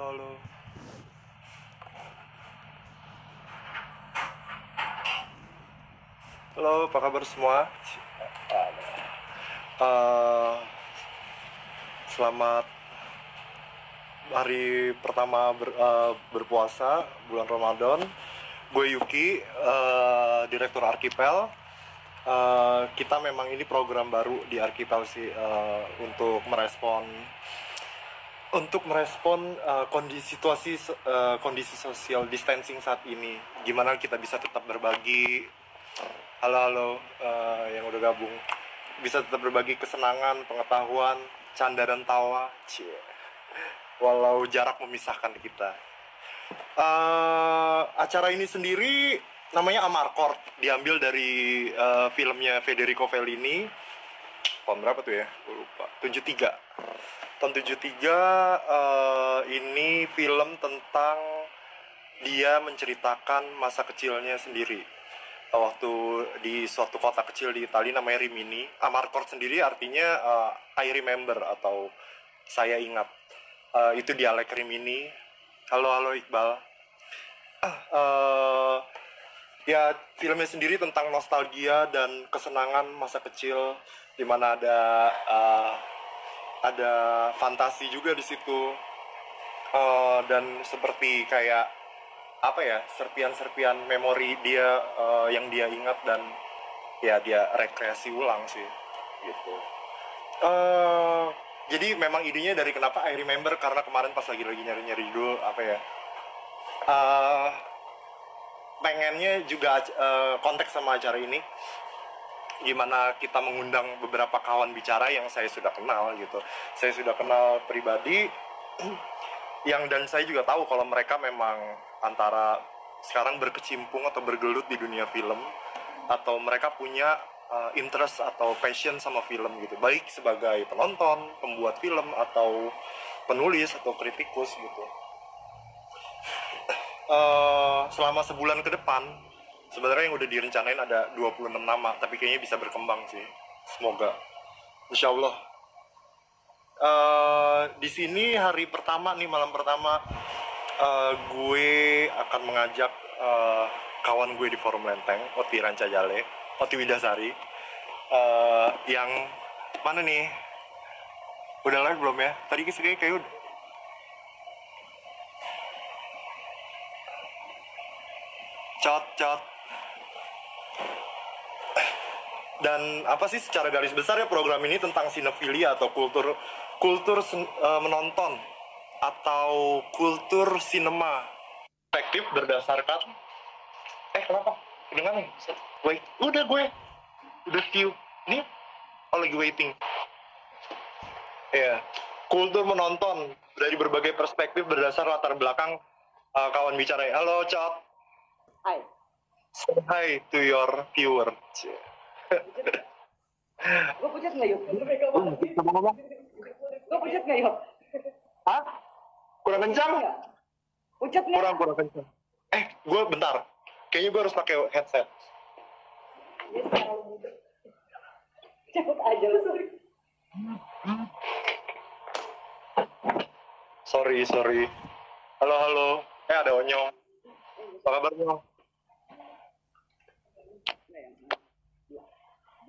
Halo, halo. Halo, apa kabar semua? Eh, Selamat hari pertama berpuasa bulan Ramadan. Gue Yuki, Direktur Arkipel. Kita memang ini program baru di Arkipel sih, untuk merespon kondisi social distancing saat ini. Gimana kita bisa tetap berbagi, halo halo, yang udah gabung, bisa tetap berbagi kesenangan, pengetahuan, canda dan tawa, cie, walau jarak memisahkan kita. Acara ini sendiri namanya Amarcord, diambil dari filmnya Federico Fellini. Tahun berapa tuh ya? Gue lupa. 73. Tahun 73, ini film tentang dia menceritakan masa kecilnya sendiri. Waktu di suatu kota kecil di Italia namanya Rimini. Amarcord sendiri artinya I remember atau saya ingat. Itu dialek Rimini. Halo halo Iqbal. Ya, filmnya sendiri tentang nostalgia dan kesenangan masa kecil, dimana ada fantasi juga di situ. Dan seperti kayak apa ya, serpian-serpian memori dia, yang dia ingat, dan ya dia rekreasi ulang sih gitu. Jadi memang idenya dari kenapa I remember, karena kemarin pas lagi nyari-nyari judul apa ya, pengennya juga konteks sama acara ini, gimana kita mengundang beberapa kawan bicara yang saya sudah kenal gitu. Saya sudah kenal pribadi, dan saya juga tahu kalau mereka memang antara sekarang berkecimpung atau bergelut di dunia film, atau mereka punya interest atau passion sama film gitu, baik sebagai penonton, pembuat film, atau penulis atau kritikus gitu. Selama sebulan ke depan sebenarnya yang udah direncanain ada 26 nama, tapi kayaknya bisa berkembang sih, semoga, insya Allah. Di sini hari pertama nih, malam pertama, gue akan mengajak kawan gue di Forum Lenteng, Oti Rancajale, Oti Widasari, yang mana nih, udah live belum ya? Tadi kayak udah. Cot. Dan apa sih secara garis besar ya, program ini tentang sinefilia atau kultur menonton atau kultur sinema, perspektif berdasarkan kenapa kedengaran nih, wait, udah view nih, lagi waiting ya. Kultur menonton dari berbagai perspektif berdasar latar belakang kawan bicara. Halo Cot. Hai. Say hi to your viewer. Gue pucat nggak yuk? Gue pucat nggak yuk? Hah? Kurang kencang? Pucat nggak? Kurang kencang. Gue bentar. Kayaknya gue harus pakai headset. Dia terlalu muda. Cabut aja lu, sorry. Sorry. Halo. Ada Onyong. Apa kabar Onyong?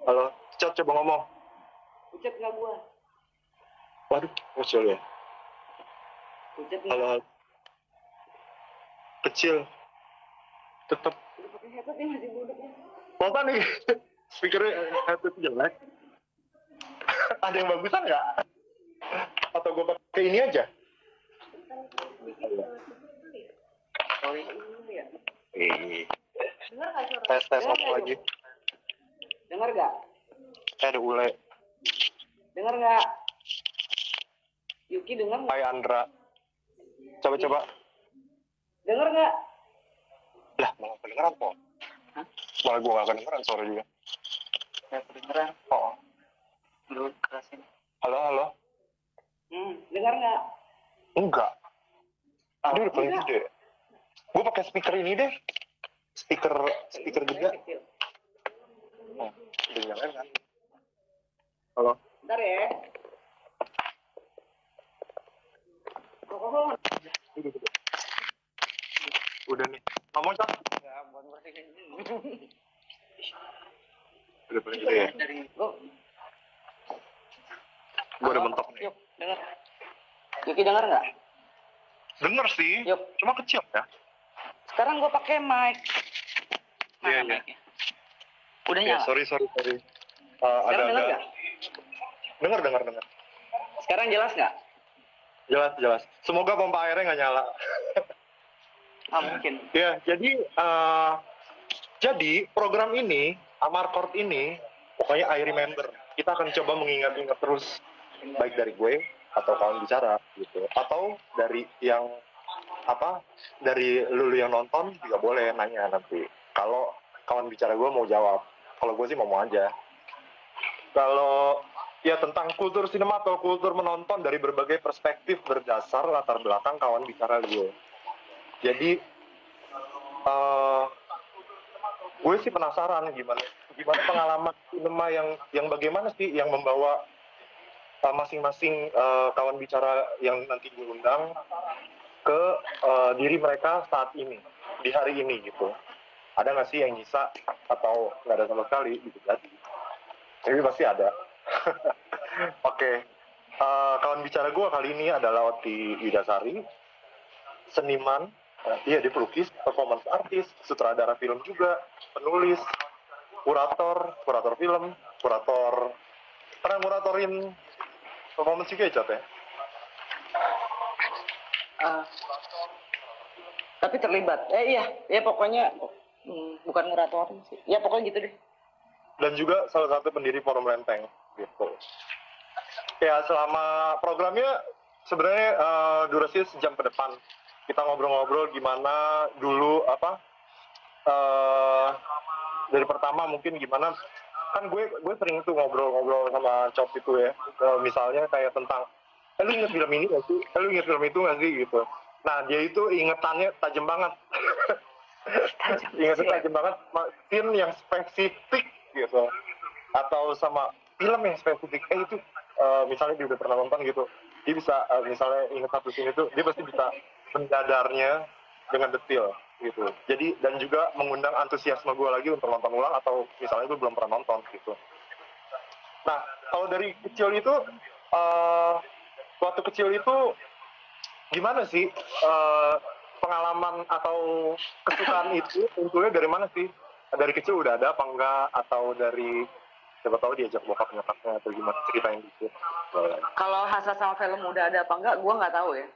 Halo. Cot, coba ngomong. Pucat nggak gua? Waduh, muncul ya. Pucat nggak? Halo. Kecil. Tetap. Udah pakai headset nih, masih budek ya. Apa nih? Speakernya headset jelek. Ada yang bagusan nggak? Atau gue pakai ini aja? Tes apa lagi? Dengar nggak? Ada Ule. Dengar nggak? Yuki dengar nggak? Hai Andra. Coba. Dengar nggak? Lah, malah kedengeran kok. Hah? Malah gue gak kedengeran suara juga. Ya kedengeran. Oh. Lu kerasin. Halo. Dengar nggak? Enggak. Dia udah paling gede. Gue pakai speaker ini deh. Speaker gede. Udah nyalain kan? Halo. Bentar ya. Kok Udah nih. Ngomong Cak. Ya, buat bersihin. Udah paling gede ya. Dari gua. Gue udah mentok nih. Yuk, dengar. Yuki dengar nggak? Denger sih. Yuk. Cuma kecil ya. Sekarang gua pakai mic. Iya, Mana iya. mic-nya? Udah Ya, nyala. sorry. Sekarang dengar nggak? Dengar. Sekarang jelas nggak? Jelas. Semoga pompa airnya nggak nyala. Ah, mungkin. Ya, jadi program ini, Amarcord ini, pokoknya I remember. Kita akan coba mengingat-ingat terus, baik dari gue atau kawan bicara gitu, atau dari yang dari lulu yang nonton juga boleh nanya nanti. Kalau kawan bicara gue mau jawab, kalau gue sih mau aja. Kalau ya tentang kultur sinema atau kultur menonton dari berbagai perspektif berdasar latar belakang kawan bicara gue. Jadi gue sih penasaran gimana pengalaman sinema yang bagaimana sih yang membawa masing-masing kawan bicara yang nanti gue undang ke diri mereka saat ini, di hari ini gitu. Ada nggak sih yang bisa atau nggak ada sama sekali gitu kan? Tapi pasti ada. Oke. Kawan bicara gue kali ini adalah Oti Widasari, seniman, dia pelukis, performance artist, sutradara film juga, penulis, kurator film, pernah kuratorin performance juga ya, Cat ya? Tapi terlibat. Iya pokoknya bukan nguratorin sih. Ya pokoknya gitu deh. Dan juga salah satu pendiri Forum Lenteng gitu. Ya selama programnya sebenarnya durasinya sejam ke depan. Kita ngobrol-ngobrol gimana dulu dari pertama mungkin gimana, kan gue sering tuh ngobrol-ngobrol sama Cop itu ya, misalnya kayak tentang lu inget film ini gak sih, lu inget film itu gak sih gitu. Nah dia itu ingetannya tajam banget. Ingatnya tajam banget scene yang spesifik gitu, atau sama film yang spesifik itu misalnya dia udah pernah nonton gitu, dia bisa misalnya inget satu scene itu, dia pasti bisa mendadarnya dengan detail gitu. Jadi dan juga mengundang antusiasme gue lagi untuk nonton ulang atau misalnya gue belum pernah nonton gitu. Nah kalau dari kecil itu waktu kecil itu gimana sih pengalaman atau kesukaan itu munculnya dari mana sih? Dari kecil udah ada apa enggak, atau dari siapa tahu diajak bokap nyokapnya atau gimana, ceritain dikit. Kalau hasrat sama film udah ada apa enggak, gue nggak tahu ya.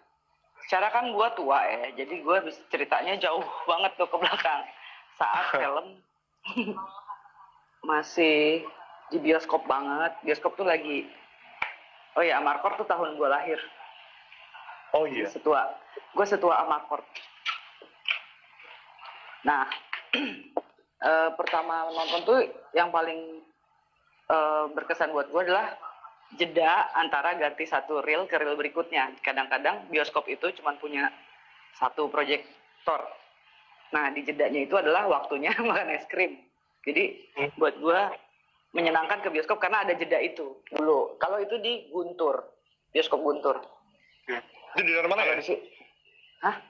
Secara kan gue tua ya, jadi gue ceritanya jauh banget tuh ke belakang. Saat film masih di bioskop banget. Bioskop tuh lagi, oh ya Amarcord tuh tahun gue lahir. Oh iya. Gue setua Amarcord. Nah, pertama nonton tuh yang paling berkesan buat gue adalah jeda antara ganti satu reel ke reel berikutnya. Kadang-kadang bioskop itu cuma punya satu proyektor. Nah, di jedanya itu adalah waktunya makan es krim. Jadi buat gue menyenangkan ke bioskop karena ada jeda itu dulu. Kalau itu di Guntur, bioskop Guntur. Itu di daerah mana ya? Hah?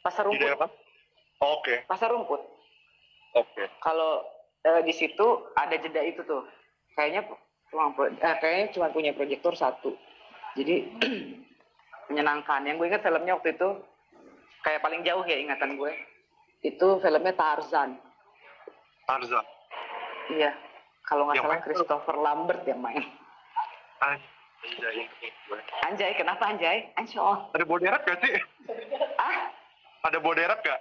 Pasar Rumput. Di daerah mana? Oh, oke. Pasar Rumput. Oke. Kalau di situ ada jeda itu tuh. Kayaknya cuma punya proyektor satu. Jadi menyenangkan. Yang gue ingat filmnya waktu itu kayak paling jauh ya ingatan gue. Itu filmnya Tarzan. Tarzan. Iya. Kalau nggak Yang salah main Christopher Lambert yang main. Anjay, kenapa Anjay? Anjay. Ada Boderek gak sih? Ada Boderek gak?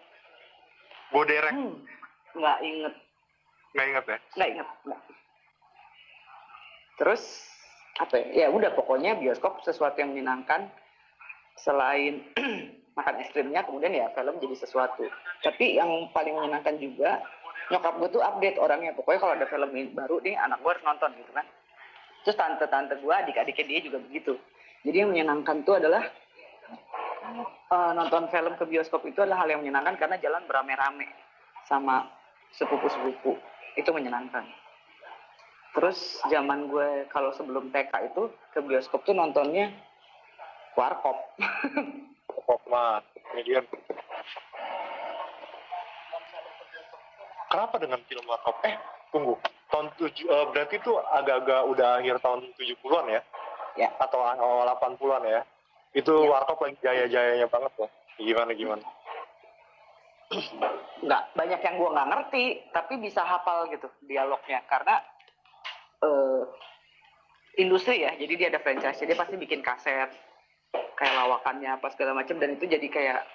Boderek? Nggak inget. Nggak inget ya? Nggak inget. Nggak. Terus apa ya? Ya udah pokoknya bioskop sesuatu yang menyenangkan. Selain makan es krimnya, kemudian ya film jadi sesuatu. Tapi yang paling menyenangkan juga, nyokap gue tuh update orangnya. Pokoknya kalau ada film baru nih, anak gue harus nonton gitu kan. Terus tante-tante gue, adik-adiknya dia juga begitu. Jadi yang menyenangkan tuh adalah nonton film ke bioskop itu adalah hal yang menyenangkan karena jalan beramai-ramai sama sepupu-sepupu. Itu menyenangkan. Terus zaman gue kalau sebelum TK itu ke bioskop tuh nontonnya Warkop. Warkop mah komedian. Kenapa dengan film Warkop? Tunggu. Berarti itu agak-agak udah akhir tahun 70-an ya? Ya. Atau awal 80-an ya? Itu Ya. Warkop lagi jaya-jayanya banget loh. Gimana? Nggak, banyak yang gue nggak ngerti, tapi bisa hafal gitu dialognya. Karena industri ya, jadi dia ada franchise, dia pasti bikin kaset, kayak lawakannya apa segala macam, dan itu jadi kayak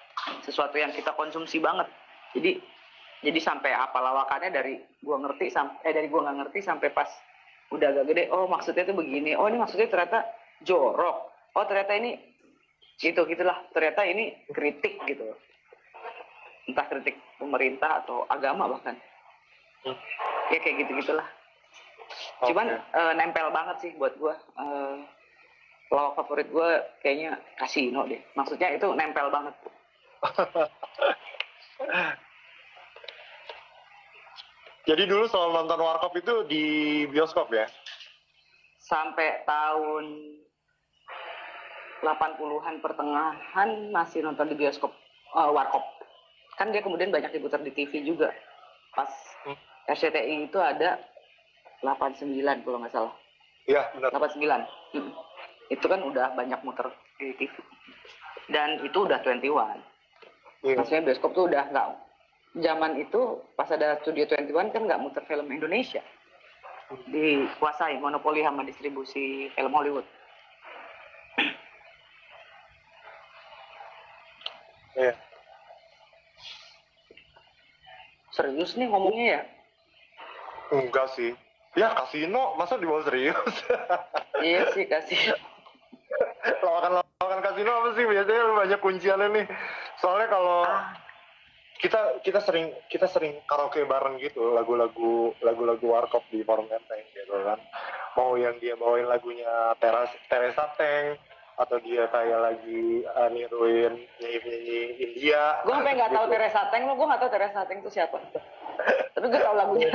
sesuatu yang kita konsumsi banget. Jadi sampai apa lawakannya dari gua nggak ngerti sampai pas udah agak gede, oh maksudnya tuh begini, oh ini maksudnya ternyata jorok, oh ternyata ini gitulah, ternyata ini kritik gitu, entah kritik pemerintah atau agama bahkan, ya kayak gitulah. Cuman nempel banget sih buat gua. Lawak favorit gua kayaknya Casino deh, maksudnya itu nempel banget. Jadi dulu soal nonton Warkop itu di bioskop ya? Sampai tahun 80-an pertengahan masih nonton di bioskop Warkop. Kan dia kemudian banyak diputar di TV juga. Pas RCTI itu ada 89 kalau nggak salah. Iya, benar. 89. Itu kan udah banyak muter di TV. Dan itu udah 21. Iya. Maksudnya bioskop tuh udah nggak. Zaman itu pas ada Studio 21 kan nggak muter film Indonesia. Dikuasai monopoli sama distribusi film Hollywood. Iya. Serius nih ngomongnya ya? Enggak sih. Ya Casino masa dibawa serius? Iya sih Casino. Lawakan Casino apa sih biasanya banyak kunciannya nih. Soalnya kalau kita sering karaoke bareng gitu, lagu-lagu Warkop di forum Menteng gitu kan. Mau yang dia bawain lagunya Teresa Tank, atau dia kayak lagi niruin nyanyi India. Gue sampai nggak tahu gitu. Teresa Tank, gue nggak tahu Teresa Tank itu siapa. Tapi gue tahu lagunya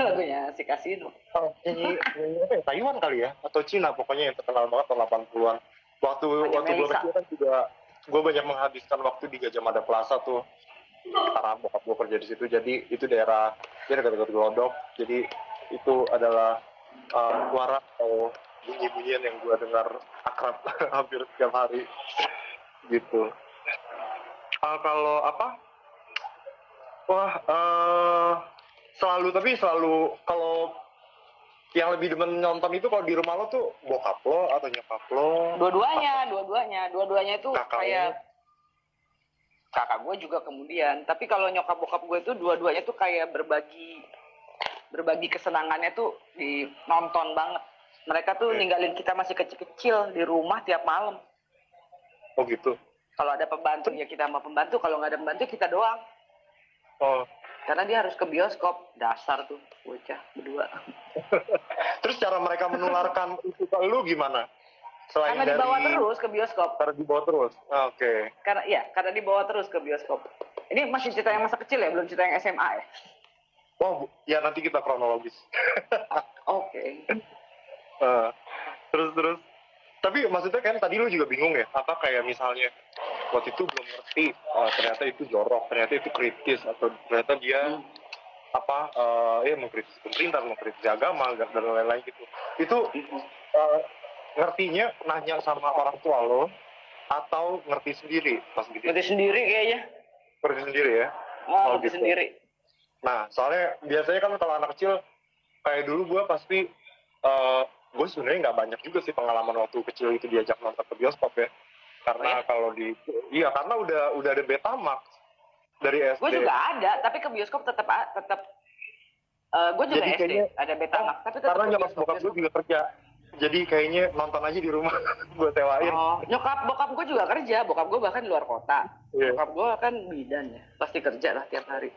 si Casino. Nyanyi apa ya? Taiwan kali ya, atau Cina pokoknya yang terkenal banget tahun 80-an. Waktu gue kecil kan juga gue banyak menghabiskan waktu di Gajah Mada Plaza tuh. Karena bokap gue kerja di situ, jadi itu daerah dekat Glodok, jadi itu adalah suara atau bunyi-bunyian yang gue dengar akrab hampir setiap hari gitu. Kalau apa? Selalu kalau yang lebih demen nonton itu kalau di rumah lo tuh bokap lo atau nyokap lo? Dua-duanya itu Kakak kayak kakak gue juga kemudian. Tapi kalau nyokap bokap gue itu dua-duanya tuh kayak berbagi kesenangannya tuh di nonton banget. Mereka tuh ninggalin kita masih kecil-kecil di rumah tiap malam. Oh gitu. Kalau ada pembantu ya kita sama pembantu, kalau nggak ada pembantu kita doang. Oh. Karena dia harus ke bioskop, dasar tuh bocah berdua. Terus cara mereka menularkan itu ke lu gimana? Selain karena dibawa terus ke bioskop. Karena dibawa terus. Oke. Karena dibawa terus ke bioskop. Ini masih cerita yang masa kecil ya, belum cerita yang SMA ya? Wow, ya nanti kita kronologis. Oke. Terus. Tapi maksudnya kan tadi lu juga bingung ya, apa kayak misalnya waktu itu belum ngerti, ternyata itu jorok, ternyata itu kritis, atau ternyata dia mengkritisi pemerintah, mengkritisi agama dan lain-lain gitu. Itu ngertinya nanya sama orang tua lo atau ngerti sendiri pas gitu? Ngerti sendiri kayaknya. Ngerti sendiri ya? Ngerti gitu. sendiri. Nah, soalnya biasanya kan kalau anak kecil kayak dulu gue pasti gue sebenarnya nggak banyak juga sih pengalaman waktu kecil itu diajak nonton ke bioskop ya. Karena karena udah ada Betamax dari SD. Gue juga ada, tapi ke bioskop tetap gue juga jadi SD ada Betamax, tapi tetap karena nyokap bokap gue juga kerja. Jadi kayaknya nonton aja di rumah gue sewain. Nyokap bokap gue juga kerja, bokap gue bahkan di luar kota. Yeah. Bokap gue kan bidan ya, pasti kerja lah tiap hari.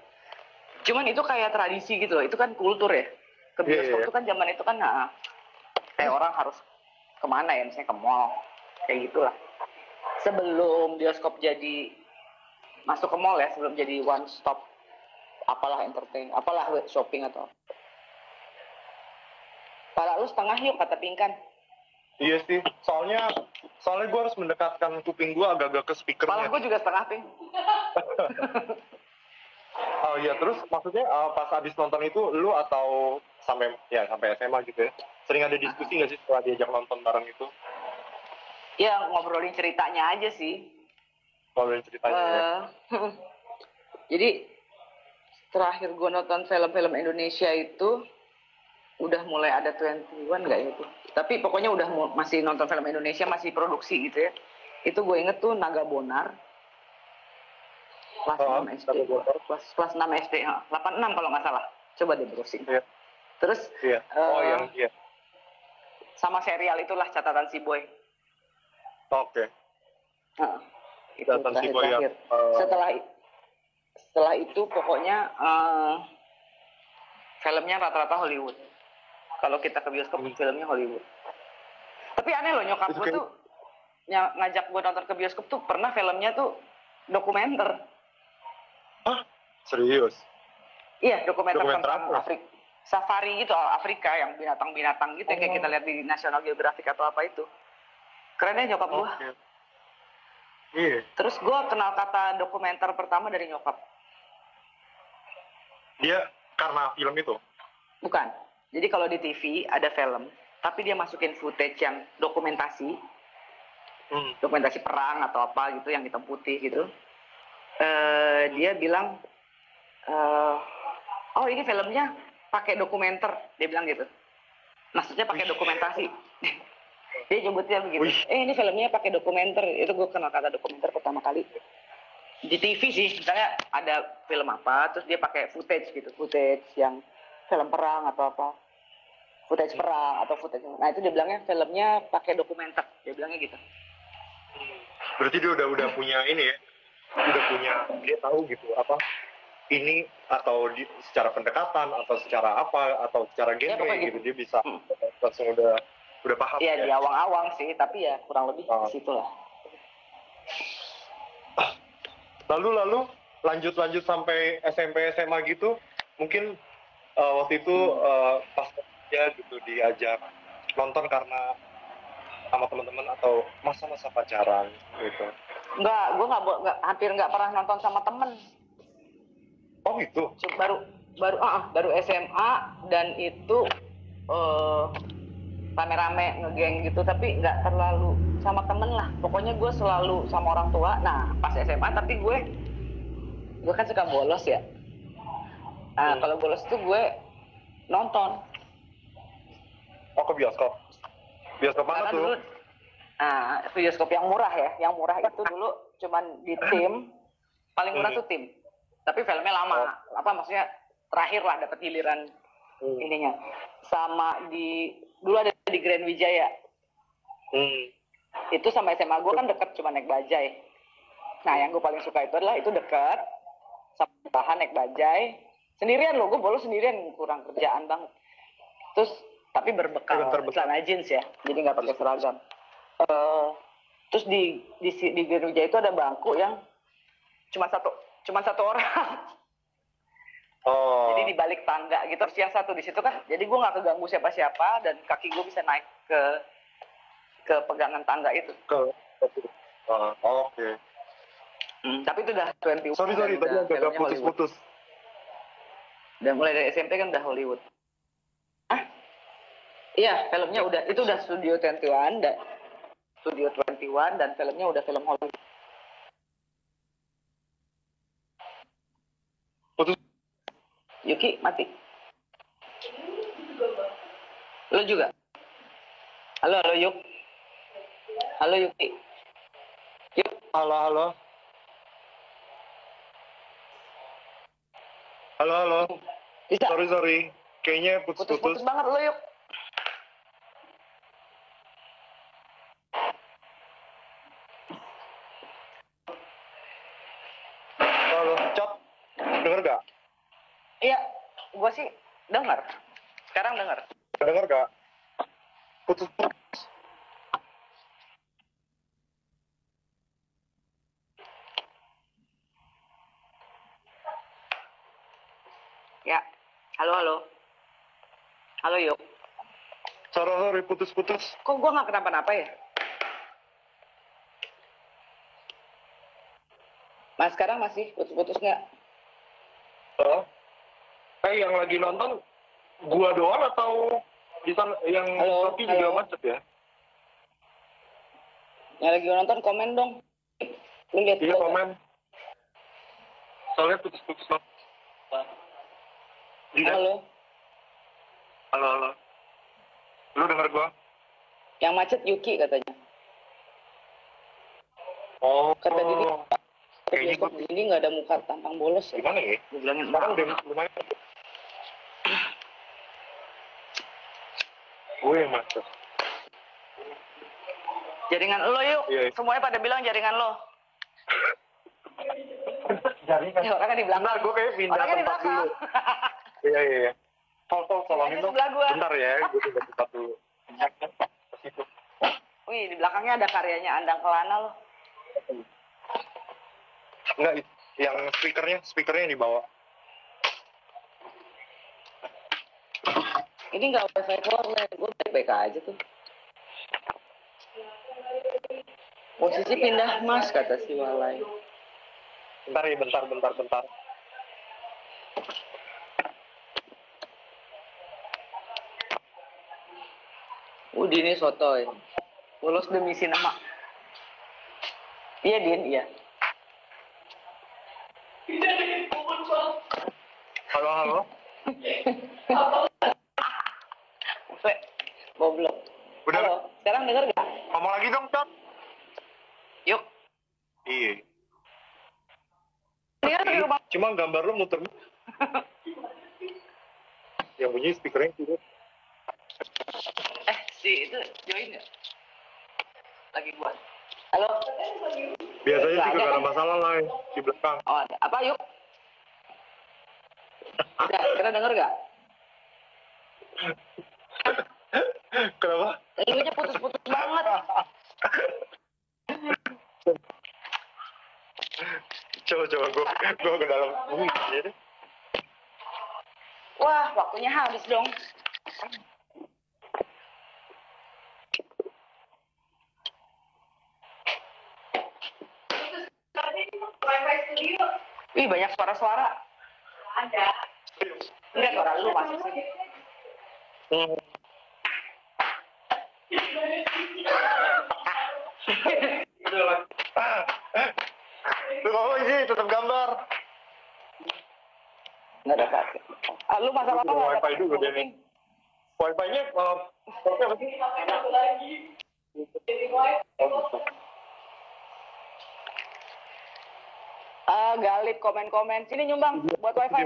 Cuman itu kayak tradisi gitu loh, itu kan kultur ya. Ke bioskop itu kan zaman itu kan kayak orang harus kemana ya, misalnya ke mall, kayak gitulah. Sebelum bioskop jadi masuk ke mall ya, sebelum jadi one stop, apalah entertain, apalah shopping atau. Pala lu setengah yuk kata Pingkan. Iya sih, soalnya gue harus mendekatkan kuping gue agak-agak ke speakernya. Pala gue juga setengah Ping. Oh iya, terus maksudnya pas habis nonton itu lu atau sampai SMA gitu ya, sering ada diskusi nggak sih setelah diajak nonton bareng itu? Ya ngobrolin ceritanya aja sih. Ngobrolin ceritanya ya. Jadi terakhir gue nonton film-film Indonesia itu udah mulai ada 21 nggak ya itu? Tapi pokoknya udah masih nonton film Indonesia, masih produksi gitu ya. Itu gue inget tuh Naga Bonar. Kelas 6 SD. Kelas 6 SD, 86 kalau nggak salah. Coba deh browsing. Iya. Terus Iya. Yang iya. sama serial itulah Catatan Si Boy. Oke. Itu terakhir. Setelah itu pokoknya filmnya rata-rata Hollywood. Kalau kita ke bioskop filmnya Hollywood. Tapi aneh loh, nyokap gue tuh ngajak gue nonton ke bioskop tuh pernah filmnya tuh dokumenter. Hah? Serius? Iya, dokumenter tentang Afrika. Safari gitu, Afrika yang binatang-binatang gitu yang kayak kita lihat di National Geographic atau apa itu. Kerennya nyokap gue. Iya. Terus gue kenal kata dokumenter pertama dari nyokap. Dia karena film itu? Bukan. Jadi kalau di TV ada film, tapi dia masukin footage yang dokumentasi, dokumentasi perang atau apa gitu yang hitam putih gitu. Dia bilang, oh ini filmnya pakai dokumenter, dia bilang gitu. Maksudnya pakai dokumentasi. Dia nyebutnya begitu. Ini filmnya pakai dokumenter. Itu gue kenal kata dokumenter pertama kali. Di TV sih, misalnya ada film apa, terus dia pakai footage gitu, footage yang film perang atau apa, footage perang atau footage. Nah itu dia bilangnya filmnya pakai dokumenter, dia bilangnya gitu. Berarti dia udah punya ini ya, dia tahu gitu apa ini atau secara pendekatan atau secara apa atau secara genre gitu dia bisa langsung udah paham. Iya, di awang-awang sih, tapi ya kurang lebih ke situ lah. Lalu lanjut sampai SMP SMA gitu, mungkin waktu itu pas dia gitu diajak nonton karena sama teman-teman atau masa-masa pacaran gitu. Enggak, gue hampir nggak pernah nonton sama temen. Oh gitu. Baru SMA dan itu rame-rame ngegeng gitu, tapi nggak terlalu sama temen lah. Pokoknya gue selalu sama orang tua. Nah pas SMA tapi gue kan suka bolos ya. Nah kalau bolos tuh gue nonton. Oh ke bioskop. Bioskop mana tuh? Dulu, bioskop yang murah ya. Yang murah itu dulu cuman di tim. Paling murah tuh tim. Tapi filmnya lama. Apa maksudnya terakhir lah dapat giliran ininya. Sama dulu ada di Grand Wijaya. Itu sama SMA gue kan deket, cuma naik bajai. Nah yang gue paling suka itu adalah itu deket. Sama tahan naik bajai. Sendirian loh, gue bolos sendirian, kurang kerjaan banget. Terus tapi berbekal celana jeans ya, jadi nggak pakai seragam. Terus di Grand Wijaya itu ada bangku yang cuma satu orang. Jadi di balik tangga gitu. Terus yang satu di situ kan, jadi gue nggak keganggu siapa-siapa dan kaki gue bisa naik ke pegangan tangga itu. Oke. Tapi itu udah 21. Sorry tadi agak putus-putus. Dan mulai dari SMP kan udah Hollywood. Iya, filmnya itu udah Studio 21 dan filmnya udah film Hollywood. Putus. Yuki mati. Lo juga? Halo Yuk. Halo Yuki. Yuk. Halo. Bisa? Sorry. Kayaknya putus-putus banget lo Yuk. Halo, Cot. Dengar gak? Iya, gue sih dengar. Sekarang dengar. Dengar gak? Putus-putus. Ya, halo. Halo Yuk. Sorry, putus-putus. Kok gue nggak kenapa-napa ya? Mas sekarang masih putus-putus nggak? Oh. Yang lagi nonton gua doang atau di sana yang Halo, Shopee halo. juga macet ya? Yang lagi nonton komen dong. Lu lihat Iya gua nggak? komen. Soalnya putus-putus banget. Tidak. Halo. Halo, halo. Lu denger gua? Yang macet Yuki katanya. Oh. Kata Didi, Kayaknya bioskop gua Didi nggak ada muka tampang bolos ya. gimana ya? Gue bilangin Sekarang udah lumayan. Gue yang macet. jaringan lo yuk. Iya. Semuanya pada bilang jaringan lo. Jaringan. Ya, orangnya di belakang. Bentar, gue kayak pindah Orangnya di tempat belakang. dulu. Iya, iya, iya. Tolongin dong. Sebelah gua. Bentar ya, gue pindah tempat dulu. Wih, di belakangnya ada karyanya Andang Kelana loh. Enggak, yang speakernya yang dibawa. Ini nggak wifi keluar, gue baik-baik aja tuh. Posisi pindah mas, kata si Walai. Bentar ya, bentar. Ini sotoy. Lulus demi sinema. Iya, Din, iya. Halo. Goblok. Udah. Halo, sekarang denger gak? Ngomong lagi dong, Cot. Yuk. Iya. Ini kan di rumah. Cuma gambar lu muter. Yang bunyi speakernya gitu. Si itu join gak? Lagi buat. Halo? Biasanya sih Nggak gak ada kan? masalah lah di belakang. Oh, ada. Apa, yuk? Udah, sekarang denger gak? Kenapa? Elunya putus-putus banget. Coba gue ke dalam. Wah, waktunya habis dong. Wih, banyak suara-suara. Ada. Enggak, suara lu masuk sini. Lu ngomong sih, tetap gambar. Enggak ada apa. Lu masalah apa? Wifi dulu deh nih. Wifi-nya pakai apa sih? Galip komen-komen. Sini nyumbang buat wifi.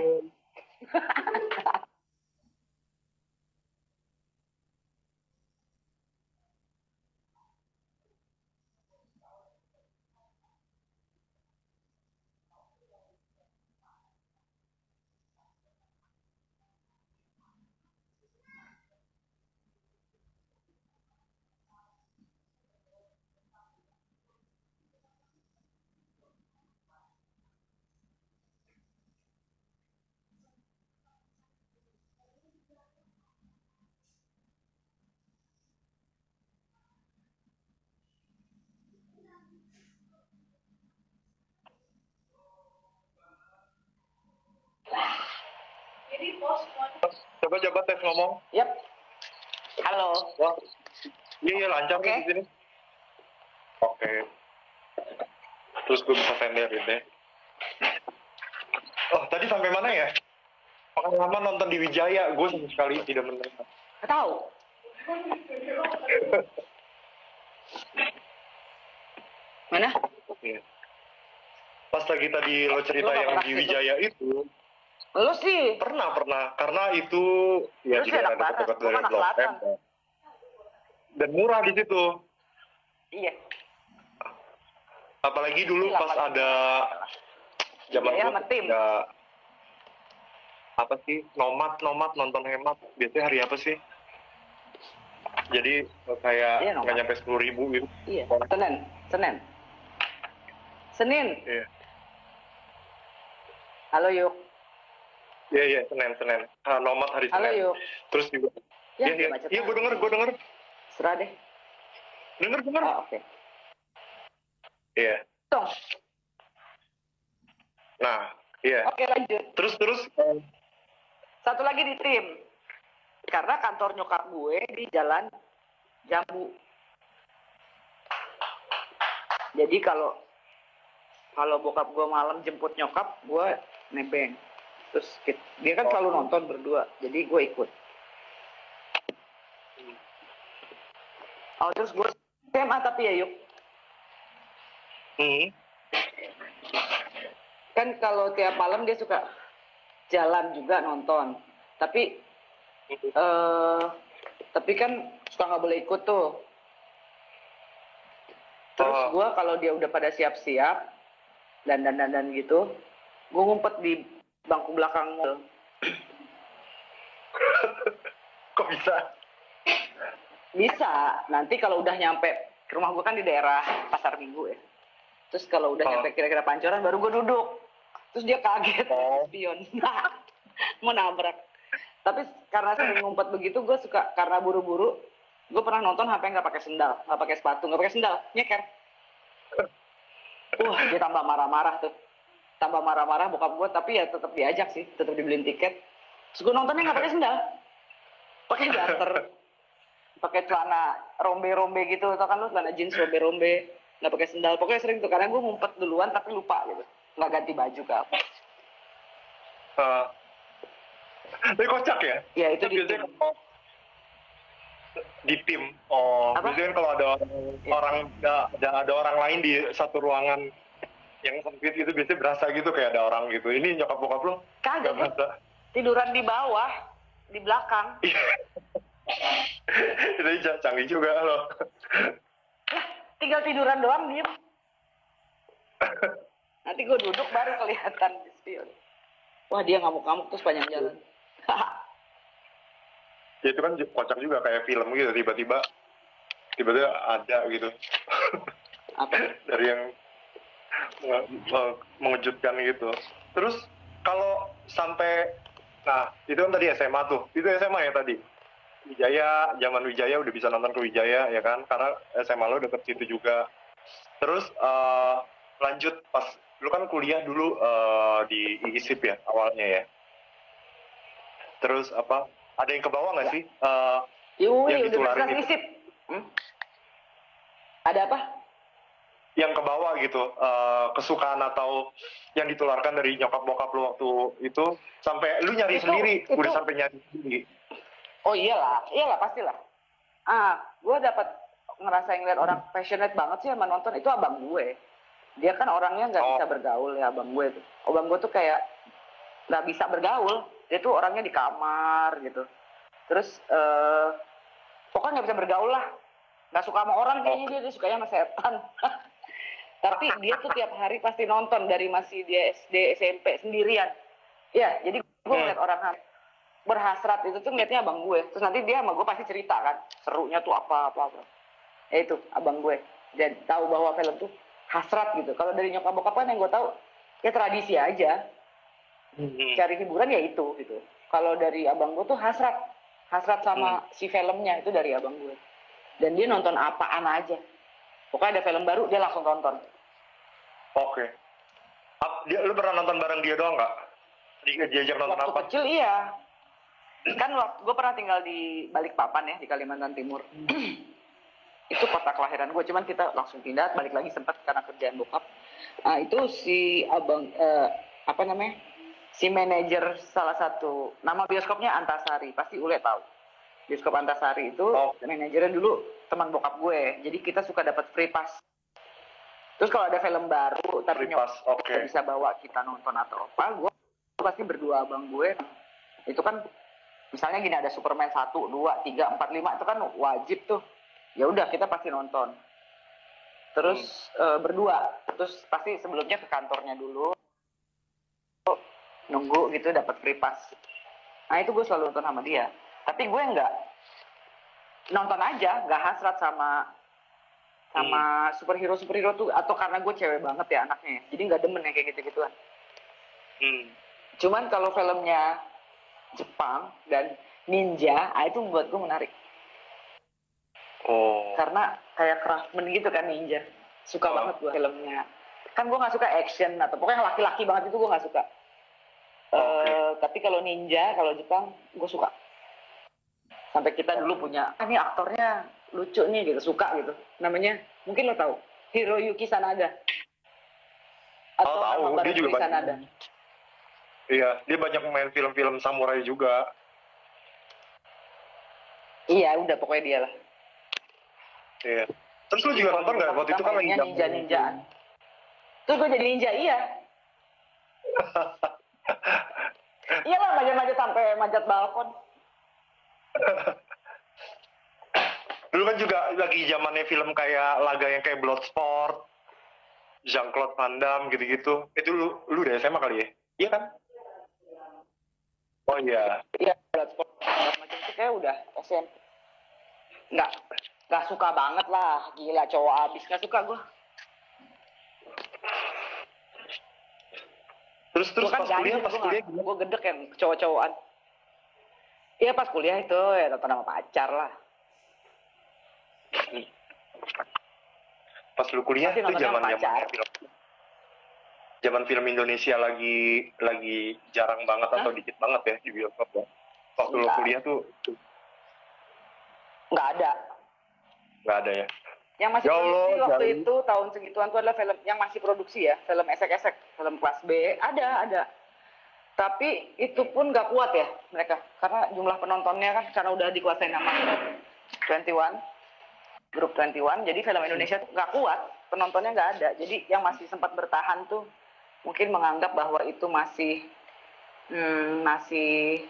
Coba tes ngomong. Yap. Halo. Wah, iya lancar Oke. nih di sini. Oke. Terus gue bisa senderin deh. Oh, tadi sampai mana ya? Makan lama nonton di Wijaya, gue sama sekali tidak menerima. Nggak tahu. Mana? Iya. Pas lagi tadi lo cerita Lo nggak yang pernah di situ? Wijaya itu, Lu sih. pernah, karena itu ya Lu sih di anak daerah barat, dekat gua dari anak Blok M. selatan. Dan murah di situ. Iya. Apalagi dulu Iya, pas paling- ada zaman Wijaya gue sama tim. ada apa sih nomad nonton hemat biasanya hari apa sih? Jadi kayak Iya, nggak nomad. nyampe 10.000 gitu. Iya. Senin. Iya, Halo, yuk. iya Senin. Nomad hari Halo, Senin. yuk. Terus juga. Ya, Iya, macet iya, gue banget. denger. Serah deh. Denger. Oh, oke. Iya. Dong. Nah, iya. Oke, lanjut. Terus. Satu lagi di tim. Karena kantor nyokap gue di Jalan Jambu. Jadi kalau bokap gue malam jemput nyokap, gue nebeng. Terus dia kan selalu nonton berdua, jadi gue ikut. Oh, terus gue SMA tapi ya Yuk. Kan kalau tiap malam dia suka jalan juga nonton. Tapi kan suka nggak boleh ikut tuh. Terus gue kalau dia udah pada siap-siap dan gitu, gue ngumpet di bangku belakang mall. Kok bisa? Bisa. Nanti kalau udah nyampe ke rumah gue kan di daerah Pasar Minggu ya. Terus kalau udah nyampe kira-kira Pancoran baru gue duduk. Terus dia kaget, spion. Mau nabrak. Tapi karena sering ngumpet begitu, gue suka, karena buru-buru, gue pernah nonton HP nggak pakai sendal, nggak pakai sepatu, nggak pakai sendal, nyeker. Dia tambah marah-marah tuh. Tambah marah-marah bokap gue, tapi ya tetap diajak sih, tetap dibeliin tiket. Terus gue nontonnya nggak pakai sendal, pakai darter, pakai celana rombe-rombe gitu, tau kan lu, celana jeans rombe-rombe, nggak pakai sendal. Pokoknya sering tuh, karena gue ngumpet duluan tapi lupa gitu, nggak ganti baju ke apa. Tapi kocak ya? Ya itu di tim. Di tim. Oh, biasanya kalau ada orang lain di satu ruangan yang sempit gitu, biasanya berasa gitu kayak ada orang gitu. Ini nyokap bokap lo? Kagak berasa. Tiduran di bawah, di belakang. Itu canggih juga lo. Tinggal tiduran doang, diem. Nanti gue duduk baru kelihatan spion. Wah, dia ngamuk-ngamuk terus panjang jalan. Ya itu kan kocak juga, kayak film gitu, tiba-tiba ada gitu. Apa? Dari yang mengejutkan gitu. Terus kalau sampai, nah itu kan tadi SMA tuh, itu SMA ya tadi. Wijaya, zaman Wijaya udah bisa nonton ke Wijaya ya kan, karena SMA lo deket situ juga. Terus lanjut pas lu kan kuliah dulu di ISIP ya awalnya ya. Terus apa? Ada yang ke bawah nggak sih? Yang Universitas ISIP. Ada apa? Yang ke bawah gitu, kesukaan atau yang ditularkan dari nyokap bokap lu waktu itu, sampai lu nyari sendiri, udah sampai nyari sendiri. Oh iyalah pastilah. Gue dapat ngerasain ngeliat orang passionate banget sih sama nonton, itu abang gue. Dia kan orangnya nggak bisa bergaul ya, abang gue tuh. Abang gue tuh kayak nggak bisa bergaul. Dia tuh orangnya di kamar gitu. Terus pokoknya nggak bisa bergaul lah. Nggak suka sama orang kayaknya, dia sukanya sama setan. Tapi dia tuh tiap hari pasti nonton dari masih dia SD, SMP sendirian. Ya, jadi gue ngeliat orang berhasrat itu tuh ngeliatnya abang gue. Terus nanti dia sama gue pasti cerita kan, serunya tuh apa. Ya itu, abang gue. Dan tahu bahwa film tuh hasrat gitu. Kalau dari nyokap bokap kan yang gue tahu, ya tradisi aja. Cari hiburan ya itu gitu. Kalau dari abang gue tuh hasrat sama si filmnya, itu dari abang gue. Dan dia nonton apaan aja. Pokoknya ada film baru, dia langsung tonton. Oke. Lu pernah nonton bareng dia doang nggak? Diajak nonton waktu apa? Kecil iya. Kan gue pernah tinggal di Balikpapan ya, di Kalimantan Timur. Itu kota kelahiran gue, cuman kita langsung pindah, balik lagi sempat karena kerjaan bokap. Itu si abang, si manajer salah satu, nama bioskopnya Antasari, pasti Ule tahu. Bioskop Antasari itu manajernya dulu teman bokap gue, jadi kita suka dapat free pass. Terus kalau ada film baru, tapi nyokap bisa bawa kita nonton atau apa, gue pasti berdua abang gue. Itu kan, misalnya gini, ada Superman 1, 2, 3, 4, 5, itu kan wajib tuh. Ya udah, kita pasti nonton. Terus berdua, terus pasti sebelumnya ke kantornya dulu, nunggu gitu dapat free pass. Nah itu gue selalu nonton sama dia. Tapi gue nggak nonton aja, nggak hasrat sama superhero tuh, atau karena gue cewek banget ya anaknya, jadi nggak demen yang kayak gitu-gituan. Cuman kalau filmnya Jepang dan ninja, itu buat gue menarik. Karena kayak craftsman gitu kan ninja, suka banget gue filmnya Kan gue nggak suka action atau pokoknya yang laki-laki banget itu gue nggak suka. Tapi kalau ninja, kalau Jepang gue suka. Sampai kita dulu punya, ini aktornya lucu nih gitu, suka gitu. Namanya mungkin lo tahu, Hiroyuki Sanada. Atau tahu, dia juga banyak. Sanada. Iya, dia banyak main film-film samurai juga. Iya, udah pokoknya dia lah. Iya. Terus lu juga nonton nggak waktu itu kan lagi ninja-ninjaan. Terus gue jadi ninja, iya. Iya lah, manjat-manjat sampai manjat balkon. Dulu kan juga lagi zamannya film kayak laga yang kayak Bloodsport, Jean-Claude Van Damme gitu-gitu. Itu lu udah SMA kali ya? Iya kan? Oh iya. Iya, Bloodsport macam itu kayak udah SMP. Nggak suka banget lah, gila cowok abis, nggak suka gue. Terus kan pas kuliah gue gedek yang cowok-cowokan. Iya pas kuliah itu ya nonton sama pacar lah. Pas lu kuliah itu zaman film Indonesia lagi jarang banget atau dikit banget ya di bioskop ya. Waktu lu kuliah tuh nggak ada ya. Yang masih produksi waktu itu tahun segituan tuh adalah film yang masih produksi ya, film esek-esek, film kelas B, ada. Tapi itu pun nggak kuat ya mereka, karena jumlah penontonnya kan karena udah dikuasain sama 21, grup 21, jadi film Indonesia tuh nggak kuat, penontonnya nggak ada. Jadi yang masih sempat bertahan tuh mungkin menganggap bahwa itu masih masih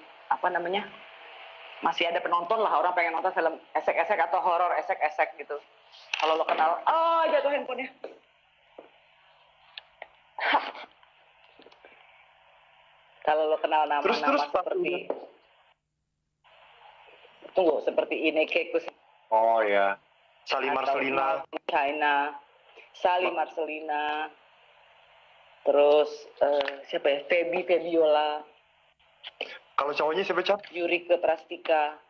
ada penonton lah, orang pengen nonton film esek-esek atau horor esek-esek gitu. Kalau lo kenal, jatuh handphonenya. Kalau lo kenal nama-nama seperti seperti Ineke Kus. Oh ya, Sally Marcelina. China, Sally Marcelina. Terus siapa ya? Febiola. Kalau cowoknya siapa, Cap? Yurike Prastika.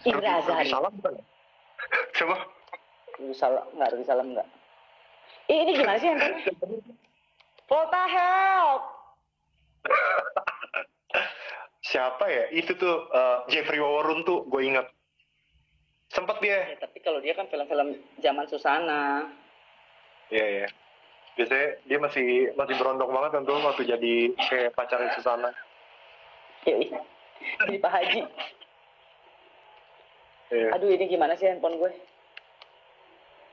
Indra Azhari. Salam bukan? Coba. Rudy Salam enggak. Ini gimana sih handphonenya? Volta help. Siapa ya? Itu tuh Jeffrey Warren tuh, gue ingat. Sempet dia. Ya, tapi kalau dia kan film-film zaman Susana. Iya. Biasanya dia masih berondong banget kan tuh waktu jadi kayak pacarnya Susana. Iya. Jadi Pak Haji. Iya. Aduh, ini gimana sih handphone gue?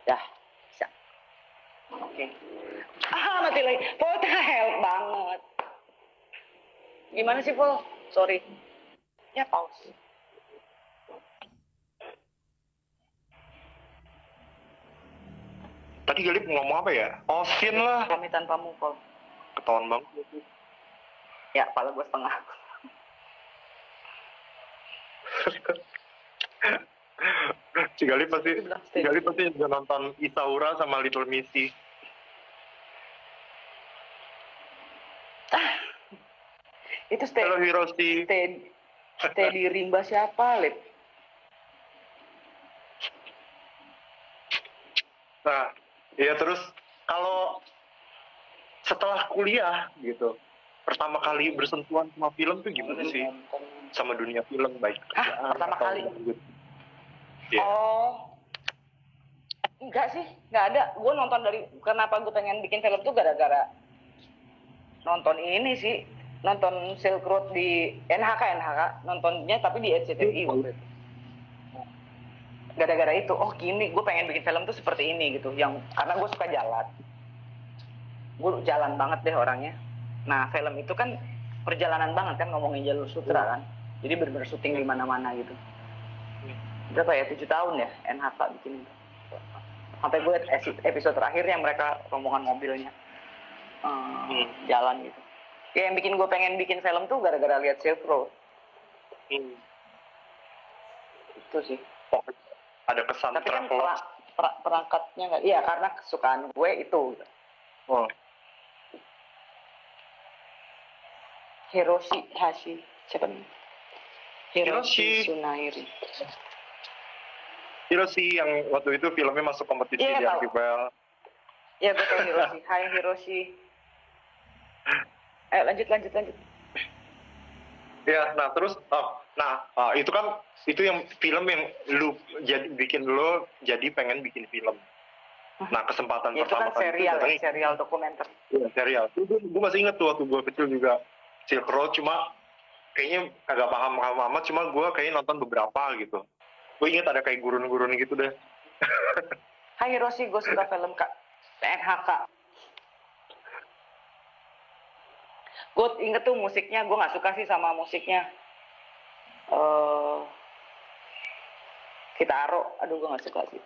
Dah, bisa. Oke. Mati lagi. Volta help banget. Gimana sih, Vol? Sorry. Ya, pause. Tadi Galip ngomong apa ya? Osin lah. Kami tanpamu, Vol. Ketahuan banget. Ya, kepala gue setengah. Si Galip pasti juga nonton Isaura sama Little Missy. Itu Hiroshi. Steady Rimba siapa, Lip? Nah, ya terus kalau setelah kuliah gitu, pertama kali bersentuhan sama film tuh gimana sih? Sama dunia film baik. Pertama kali? Yeah. Oh, enggak sih, nggak ada. Gue nonton kenapa gue pengen bikin film tuh gara-gara nonton ini sih. Nonton Silk Road di NHK, nontonnya tapi di RCTI waktu itu. Gara-gara itu, gini, gue pengen bikin film tuh seperti ini gitu. Karena gue suka jalan. Gue jalan banget deh orangnya. Nah, film itu kan perjalanan banget kan, ngomongin jalur sutra kan. Jadi bener-bener syuting di mana-mana gitu. Berapa ya, 7 tahun ya NHK bikin itu. Sampai gue episode terakhir yang mereka rombongan mobilnya jalan gitu. Ya, yang bikin gue pengen bikin film tuh gara-gara lihat Silk Road. Itu sih. Ada kesan. Tapi kan perangkatnya nggak. Iya, karena kesukaan gue itu. Hiroshi siapa nih? Hiroshi Tsunairi. Hiroshi yang waktu itu filmnya masuk kompetisi Iya, di tahu. Archipel. Iya, gue tahu Hiroshi. Hai Hiroshi. Ayo lanjut. Ya, nah terus, itu kan itu yang film yang lu bikin lo jadi pengen bikin film. Nah kesempatan Ya, itu pertama kan kali serial datangnya ya, serial dokumenter. Iya, serial. Gue masih inget tuh waktu gue kecil juga Silk Road, cuma kayaknya agak paham amat, cuma gue kayaknya nonton beberapa gitu. Gue inget ada kayak gurun-gurun gitu deh. Hai Hiroshi, gue suka film Kak NHK. Gue inget tuh musiknya, gue nggak suka sih sama musiknya. Kitaro, aduh gue nggak suka sih.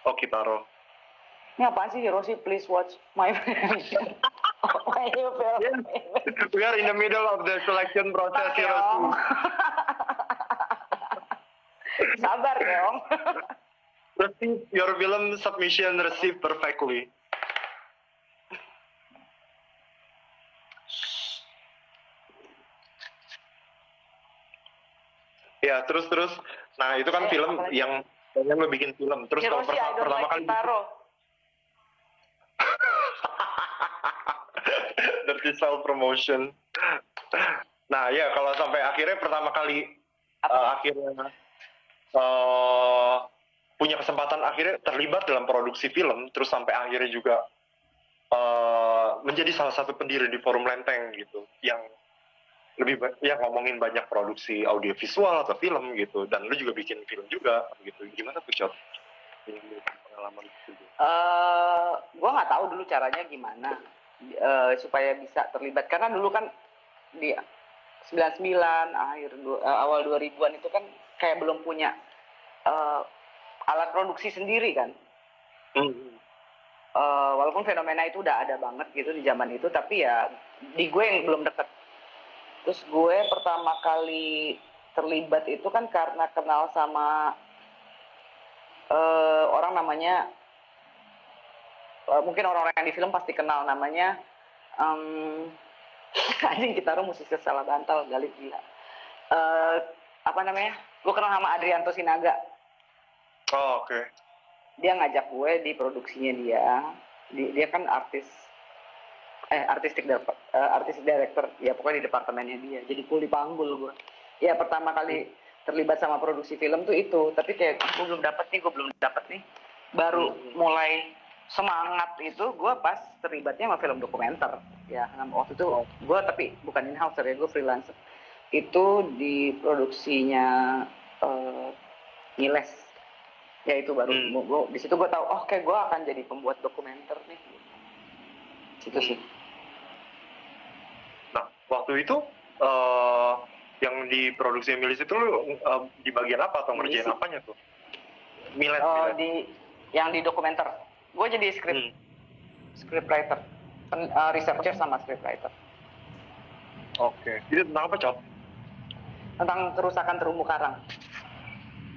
Oh, Kitaro. Ini apaan sih Hiroshi? Please watch my film. My new film. Yeah. We are in the middle of the selection process, Hiroshi. Sabar dong. Receive your film submission received perfectly. Ya, terus. Nah, itu kan film apalagi? yang pengen lo bikin film. Terus kalau Hiroshi, I don't pertama like kali Kitaro. Dirty self promotion. Nah, ya kalau sampai akhirnya pertama kali akhirnya punya kesempatan akhirnya terlibat dalam produksi film, terus sampai akhirnya juga menjadi salah satu pendiri di Forum Lenteng gitu, yang ngomongin banyak produksi audiovisual atau film gitu, dan lu juga bikin film juga gitu. Gimana tuh, Cot? Pengalaman itu? Gue nggak tahu dulu caranya gimana supaya bisa terlibat, karena dulu kan di 99 awal 2000-an itu kan kayak belum punya alat produksi sendiri kan. Walaupun fenomena itu udah ada banget gitu di zaman itu, tapi ya di gue yang belum deket. Terus gue pertama kali terlibat itu kan karena kenal sama orang namanya, mungkin orang-orang yang di film pasti kenal namanya, anjing Kitaro musisi salah bantal, galit gila. Apa namanya? Gue kenal sama Adrianto Sinaga. Oh, oke. Dia ngajak gue di produksinya dia. Dia kan artistic director, ya pokoknya di departemennya dia. Jadi kuli panggul gue. Ya pertama kali terlibat sama produksi film tuh itu. Tapi kayak gue belum dapet nih. Baru mulai semangat itu gue pas terlibatnya sama film dokumenter. Ya waktu itu gue tapi bukan in-house ya, gue freelancer. Itu di produksinya Niles. Ya itu baru di situ gue tahu, oh kayak gue akan jadi pembuat dokumenter nih. Itu sih. Nah, waktu itu yang di produksi Milis itu di bagian apa atau ngerjain apanya tuh? Milet. Yang di dokumenter. Gue jadi scriptwriter, researcher sama scriptwriter. Oke. Jadi tentang apa, Cot? Tentang kerusakan terumbu karang.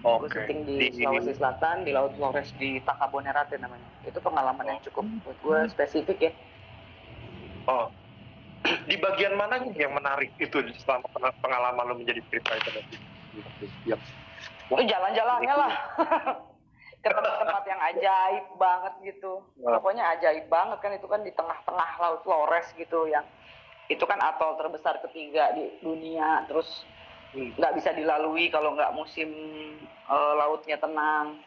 Gue syuting di Sulawesi Selatan, di Laut Flores, di Takabonerate namanya. Itu pengalaman yang cukup buat gue spesifik ya. Oh. Di bagian mana yang menarik itu selama pengalaman lo menjadi scriptwriter? Itu jalan-jalannya lah. Ke tempat-tempat yang ajaib banget gitu. Pokoknya ajaib banget kan, itu kan di tengah-tengah Laut Flores gitu, yang itu kan atol terbesar ketiga di dunia, terus nggak bisa dilalui kalau nggak musim lautnya tenang.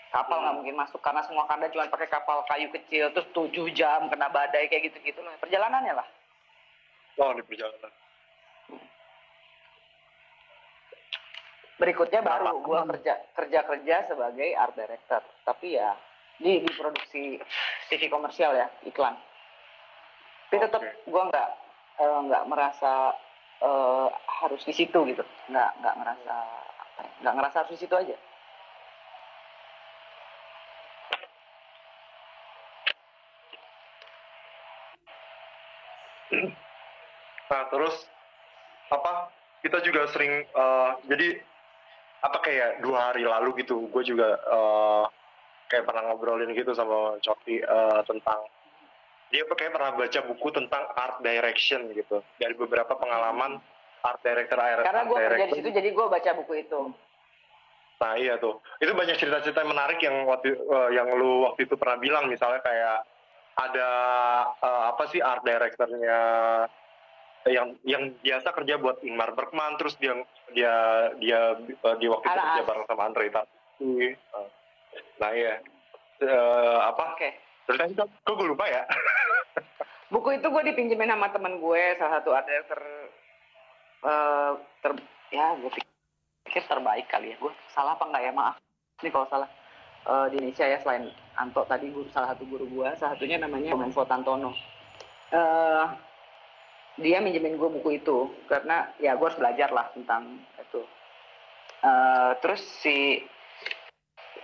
Kapal nggak mungkin masuk karena semua kanda cuma pakai kapal kayu kecil, terus 7 jam kena badai kayak gitu-gitu lah perjalanannya lah. Oh, di perjalanan. Berikutnya baru gue kerja sebagai art director, tapi ya di produksi TV komersial ya, iklan. Tapi tetap gue nggak merasa harus di situ gitu, nggak ngerasa harus di situ aja. Nah, terus apa? Kita juga sering jadi apa kayak 2 hari lalu gitu, gue juga kayak pernah ngobrolin gitu sama Coki tentang dia kayak pernah baca buku tentang art direction gitu, dari beberapa pengalaman art director. Karena gue kerja di situ, jadi gue baca buku itu. Nah iya tuh, itu banyak cerita-cerita yang menarik yang lu waktu itu pernah bilang, misalnya kayak ada apa sih art directornya yang biasa kerja buat Ingmar Bergman, terus dia dia dia waktu itu kerja Anas. bareng sama Andre Tarkovsky. Nah iya, apa? Oke. Terus kan kok gue lupa ya? Buku itu gue dipinjemin sama temen gue, salah satu ada ya gue pikir terbaik kali ya. Gue salah apa enggak ya, maaf ini kalau salah. Di Indonesia ya, selain Anto tadi salah satu guru gue, salah satunya namanya Menfo Tantono. Dia minjemin gue buku itu karena ya gue harus belajar lah tentang itu. Terus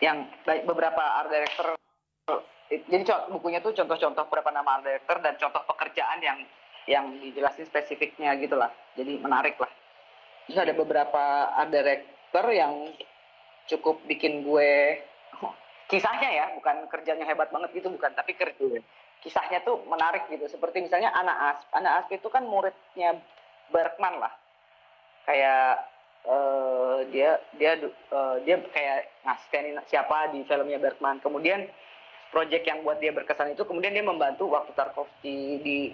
yang beberapa art director, jadi bukunya tuh contoh-contoh beberapa nama art director dan contoh pekerjaan yang dijelasin spesifiknya gitulah, jadi menarik lah. Terus ada beberapa art director yang cukup bikin gue kisahnya ya, bukan kerjanya hebat banget gitu, bukan, tapi kisahnya tuh menarik gitu. Seperti misalnya Ana Asp. Ana Asp itu kan muridnya Bergman lah, kayak dia kayak ngasih siapa di filmnya Bergman. Kemudian project yang buat dia berkesan itu, kemudian dia membantu waktu Tarkovsky di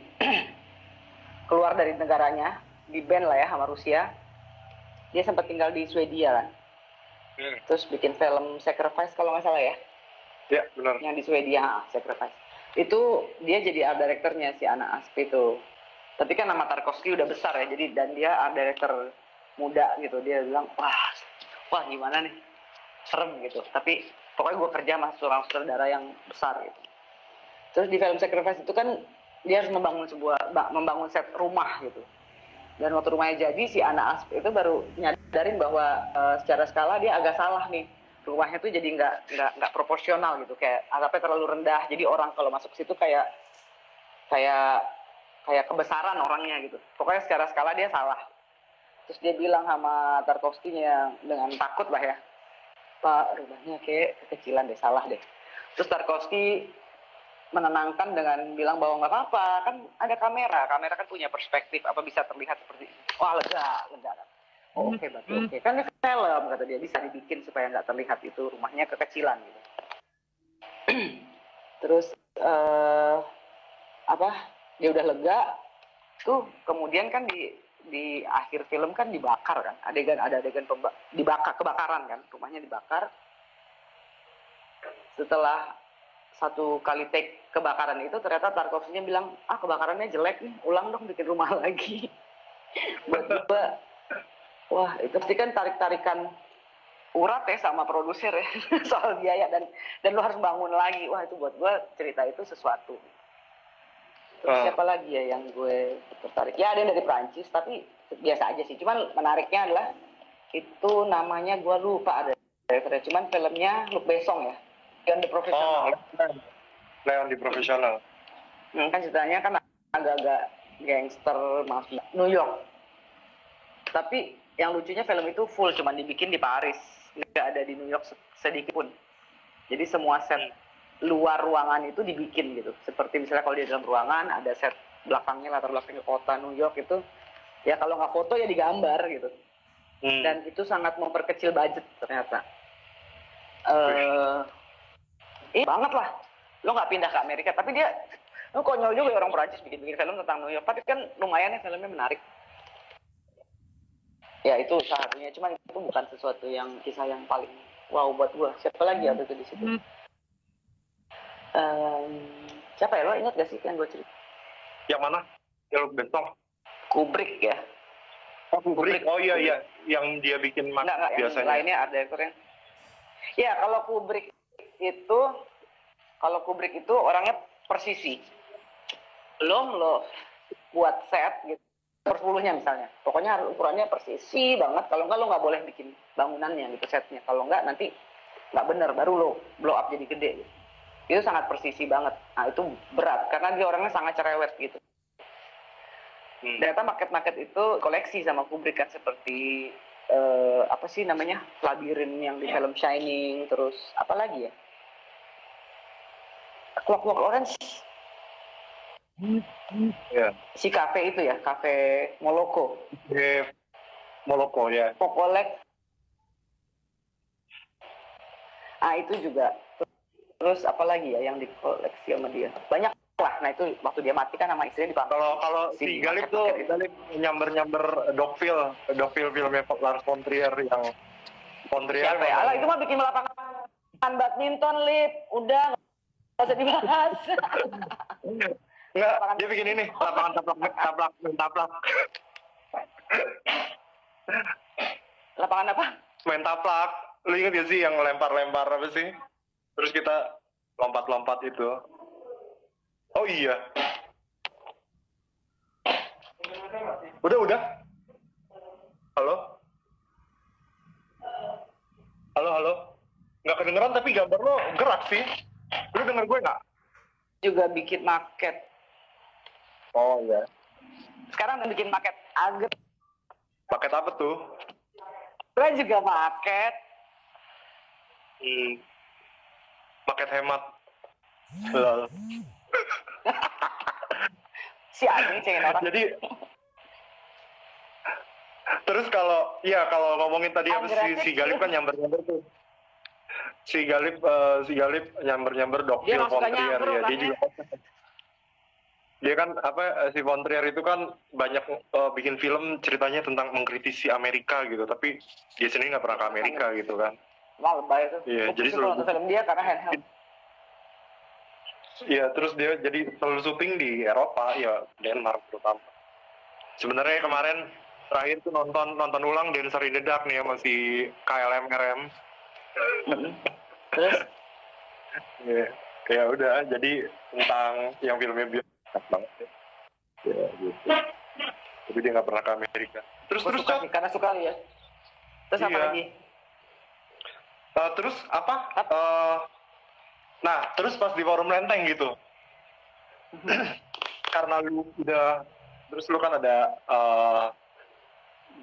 keluar dari negaranya, di band lah ya sama Rusia. Dia sempat tinggal di Swedia kan. Terus bikin film Sacrifice kalau nggak salah ya. Ya benar. Yang di Swedia, Sacrifice. Itu dia jadi art directornya si Ana Asp itu. Tapi kan nama Tarkovsky udah besar ya, jadi dan dia art director muda gitu. Dia bilang wah gimana nih, serem gitu. Tapi pokoknya gue kerja sama seorang sutradara yang besar gitu. Terus di film Sacrifice itu kan dia harus membangun set rumah gitu. Dan waktu rumahnya jadi, si Ana Asp itu baru nyadarin bahwa secara skala dia agak salah nih. Rumahnya tuh jadi nggak proporsional gitu, kayak atapnya terlalu rendah. Jadi orang kalau masuk situ kayak kebesaran orangnya gitu. Pokoknya secara skala dia salah. Terus dia bilang sama Tarkovsky-nya dengan takut lah ya, Pak, rumahnya kayak kekecilan deh, salah deh. Terus Tarkovsky menenangkan dengan bilang bahwa nggak apa-apa, kan ada kamera kan punya perspektif, apa bisa terlihat seperti ini. Wah lega kan. Oh, oke, berarti oke. Kan ini film, kata dia, bisa dibikin supaya nggak terlihat itu rumahnya kekecilan gitu. Terus dia udah lega tuh, kemudian kan di akhir film kan dibakar kan, ada adegan kebakaran kan, rumahnya dibakar. Setelah satu kali take kebakaran itu, ternyata Tarkovsky bilang, kebakarannya jelek nih, ulang dong bikin rumah lagi. Buat gue, wah itu pasti kan tarik-tarikan urat ya sama produser ya, soal biaya dan lo harus bangun lagi. Wah itu buat gue cerita itu sesuatu. Terus siapa lagi ya yang gue tertarik? Ya ada yang dari Prancis, tapi biasa aja sih. Cuman menariknya adalah itu namanya gue lupa ada. Cuman filmnya Luc Besson ya, Leon the Professional. Leon the Professional. Kan ceritanya kan agak-agak gangster mafia New York. Tapi yang lucunya film itu full cuman dibikin di Paris, nggak ada di New York sedikit pun. Jadi semua set luar ruangan itu dibikin gitu. Seperti misalnya kalau di dalam ruangan ada set belakangnya, latar belakangnya kota New York itu, ya kalau nggak foto ya digambar gitu. Dan itu sangat memperkecil budget ternyata. Banget lah. Lo nggak pindah ke Amerika, tapi dia konyol juga orang Perancis bikin film tentang New York. Tapi kan lumayan ya filmnya menarik. Ya itu salah satunya. Cuman itu bukan sesuatu yang kisah yang paling wow buat gue. Siapa lagi ada tuh di situ? Siapa ya, lo ingat gak sih yang gue cerita? Yang mana? Yang Besson? Kubrick ya. Kubrick. Oh iya, yang dia bikin Enggak, biasanya. Yang lainnya ada direkturnya. Ya kalau Kubrick itu orangnya persisi. Belum lo buat set gitu, per-10-nya misalnya. Pokoknya ukurannya persisi banget. Kalau enggak lo nggak boleh bikin bangunannya gitu, setnya. Kalau enggak nanti nggak bener, baru lo blow up jadi gede gitu. Itu sangat persisi banget. Nah itu berat karena dia orangnya sangat cerewet gitu. Ternyata market itu koleksi sama Kubrick kan, seperti apa sih namanya, labirin yang di film Shining, terus apa lagi ya, Clockwork Orange, si kafe itu ya, kafe Moloko. Moloko ya. Pokolek. Itu juga. Terus apa lagi ya yang dikoleksi sama dia? Banyak lah. Nah itu waktu dia mati kan sama istrinya dipanggil. Kalau si Galip tuh nyamber Dogville filmnya Lars von Trier yang von Trier. Siapa ya? Alah itu mah bikin lapangan badminton, Lip. Udah nggak usah dibahas. Enggak, dia bikin ini lapangan taplak. Lapangan apa? Main taplak. Lu inget gak sih yang lempar-lempar apa sih? Terus kita lompat-lompat itu. Oh iya. Udah. Halo. Nggak kedengeran tapi gambar lo gerak sih. Lu denger gue nggak? Juga bikin market. Oh iya. Sekarang udah bikin market agak. Paket apa tuh? Gue juga market. Paket hemat. Lol. Si anjing cengin orang. Jadi terus kalau ngomongin tadi apa si Galip kan nyamber tuh. Si Galip nyamber Dogville von Trier ya. Dia juga dia kan si von Trier itu kan banyak bikin film ceritanya tentang mengkritisi Amerika gitu, tapi dia sendiri nggak pernah ke Amerika gitu kan. Wah, lebay itu. Iya, jadi selalu film dia karena handheld. Iya, terus dia jadi selalu syuting di Eropa, ya Denmark terutama. Sebenarnya kemarin terakhir tuh nonton ulang Dancer in the Dark nih sama si KLMRM. Terus? Ya udah, jadi tentang yang filmnya biasa banget ya. Ya gitu. Tapi dia nggak pernah ke Amerika. Terus Karena suka ya. Terus apa lagi? Terus apa? Nah, terus pas di forum Lenteng gitu. Karena lu udah, terus lu kan ada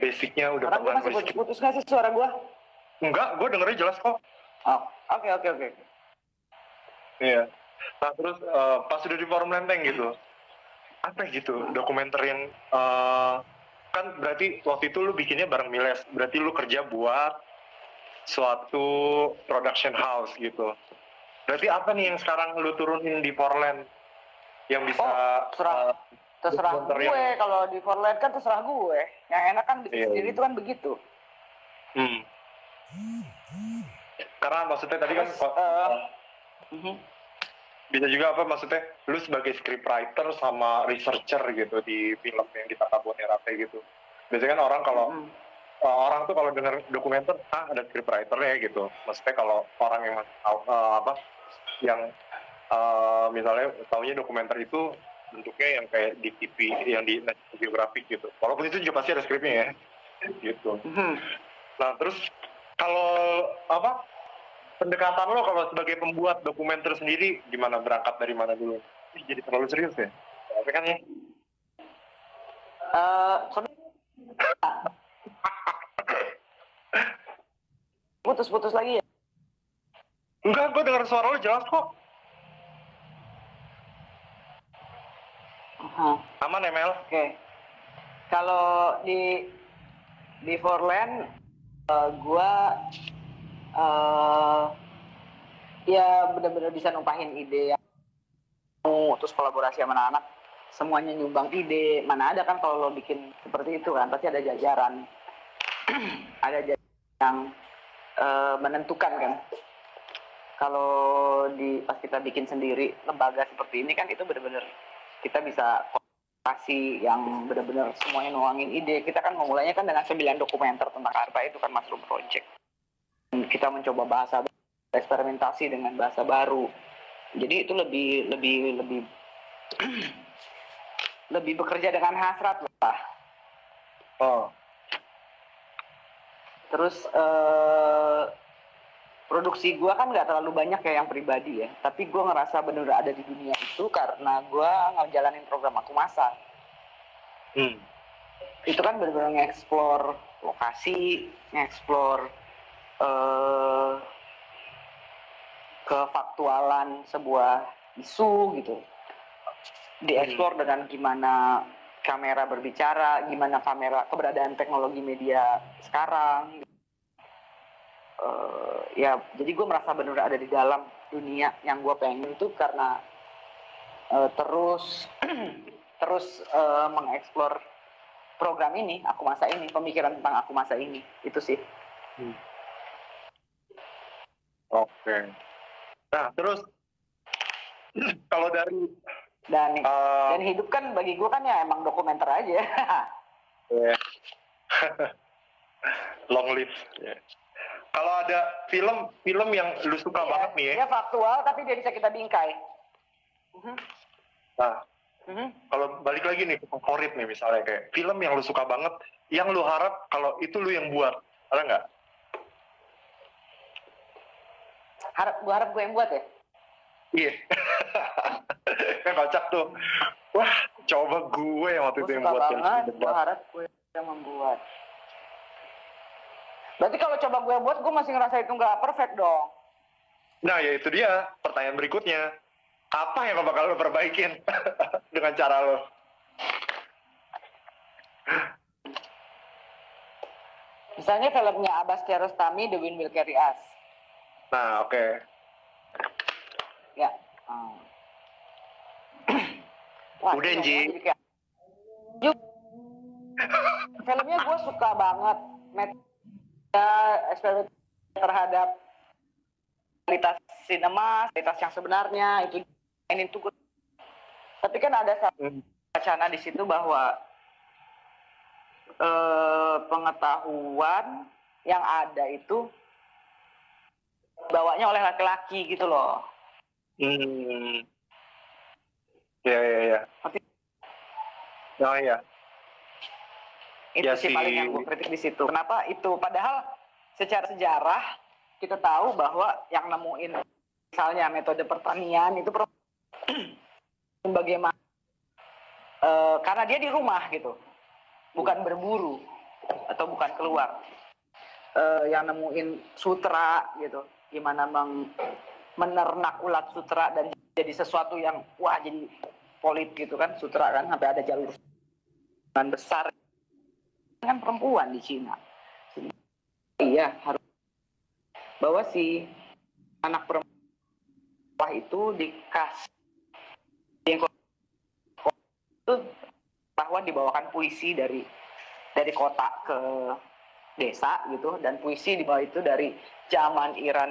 basicnya udah pernah nulis. Masih putus nggak sih suara gue? Enggak, gue dengernya jelas kok. Oh, oke. Iya. Nah, terus pas udah di forum Lenteng gitu, apa gitu dokumenter yang kan berarti waktu itu lu bikinnya bareng Miles, berarti lu kerja buat suatu production house gitu. Berarti apa nih yang sekarang lu turunin di Forland yang bisa terserah gue yang... kalau di Forland kan terserah gue. Yang enak kan bikin sendiri itu kan begitu. Karena maksudnya tadi kan bisa juga apa maksudnya lu sebagai scriptwriter sama researcher gitu di film yang kita Kabonera kayak gitu. Biasanya kan orang kalau orang tuh kalau dengar dokumenter ada scriptwriternya gitu. Maksudnya kalau orang yang tahu yang misalnya taunya dokumenter itu bentuknya yang kayak di TV yang di National Geographic gitu. Walaupun itu juga pasti ada skripnya ya gitu. Nah terus kalau pendekatan lo kalau sebagai pembuat dokumenter sendiri gimana, berangkat dari mana dulu? Jadi terlalu serius ya? Tapi kan ya. Putus-putus lagi ya? Enggak, gue dengar suara lo jelas kok. Aman ya Mel? Oke. Kalau di Forland, gue ya benar-benar bisa numpahin ide yang terus kolaborasi sama anak-anak, semuanya nyumbang ide. Mana ada kan kalau lo bikin seperti itu kan pasti ada jajaran ada jajaran yang menentukan kan. Kalau pas kita bikin sendiri lembaga seperti ini kan itu benar-benar kita bisa kolaborasi yang benar-benar semuanya nuangin ide. Kita kan memulainya kan dengan 9 dokumenter tentang Karpa itu kan Mushroom Project. Kita mencoba bahasa eksperimentasi dengan bahasa baru. Jadi itu lebih bekerja dengan hasrat lah. Terus produksi gue kan nggak terlalu banyak kayak yang pribadi ya, tapi gue ngerasa bener ada di dunia itu karena gue ngejalanin program Aku Masak. Itu kan bener-bener nge-explore lokasi, nge-explore kefaktualan sebuah isu gitu, dieksplor dengan gimana kamera berbicara, gimana keberadaan teknologi media sekarang. ya jadi gue merasa benar ada di dalam dunia yang gue pengen itu karena terus mengeksplor program ini, Aku Masa Ini, pemikiran tentang Aku Masa Ini, itu sih. Oke. Nah, terus kalau dari dan hidup kan bagi gue kan ya emang dokumenter aja. Yeah. Long live. Yeah. Kalau ada film yang lu suka banget nih ya? Dia faktual tapi dia bisa kita bingkai. Nah, kalau balik lagi nih ke favorit nih misalnya kayak film yang lu suka banget, yang lu harap kalau itu lu yang buat, ada nggak? Harap gue yang buat ya? Iya. Kan kocak tuh. Wah, coba gue yang waktu itu yang buat. Gue harap gue yang membuat. Berarti kalau coba gue buat, gue masih ngerasa itu nggak perfect dong. Nah, ya itu dia pertanyaan berikutnya. Apa yang bakal lo perbaikin dengan cara lo? Misalnya filmnya Abbas Kiarostami, The Wind Will Carry Us. Nah, oke. Ya. Wah, udah, Ji. Filmnya gue suka banget. Eksperimen terhadap kualitas sinema, kualitas yang sebenarnya itu ini tuh. Tapi kan ada wacana di situ bahwa pengetahuan yang ada itu bawanya oleh laki-laki gitu loh. Ya. Oh ya. Itu sih paling yang gue kritik di situ. Kenapa itu? Padahal secara sejarah kita tahu bahwa yang nemuin misalnya metode pertanian itu bagaimana karena dia di rumah gitu, bukan berburu atau bukan keluar. Yang nemuin sutra gitu, gimana menernak ulat sutra dan jadi sesuatu yang wah jadi polit gitu kan, sutra kan sampai ada jalur besar kan perempuan di Cina. Iya, harus bahwa si anak perempuan itu dikasih itu bahwa dibawakan puisi dari kota ke desa gitu, dan puisi dibawa itu dari zaman Iran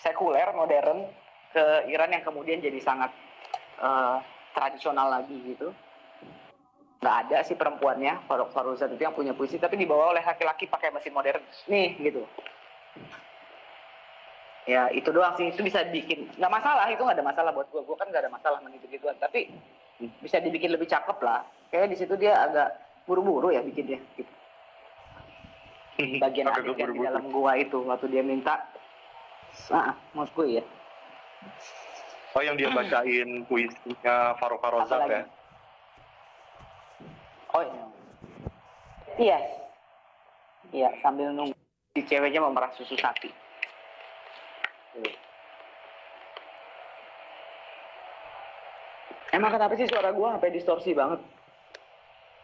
sekuler modern ke Iran yang kemudian jadi sangat tradisional lagi gitu. Nggak ada sih perempuannya, Faruk Faruzat itu yang punya puisi, tapi dibawa oleh laki-laki pakai mesin modern nih gitu. Ya itu doang sih, itu bisa bikin, nggak masalah, itu nggak ada masalah buat gue kan nggak ada masalah gitu-gituan, tapi bisa dibikin lebih cakep lah. Kayaknya di situ dia agak buru-buru ya bikinnya gitu. Bagian adegan di dalam gua itu waktu dia minta, maksud gue ya. Oh, yang dia bacain puisinya Faruk Faruzat ya? Oh iya. Iya, sambil nunggu si ceweknya memerah susu sapi. Emang kenapa sih suara gua sampai distorsi banget?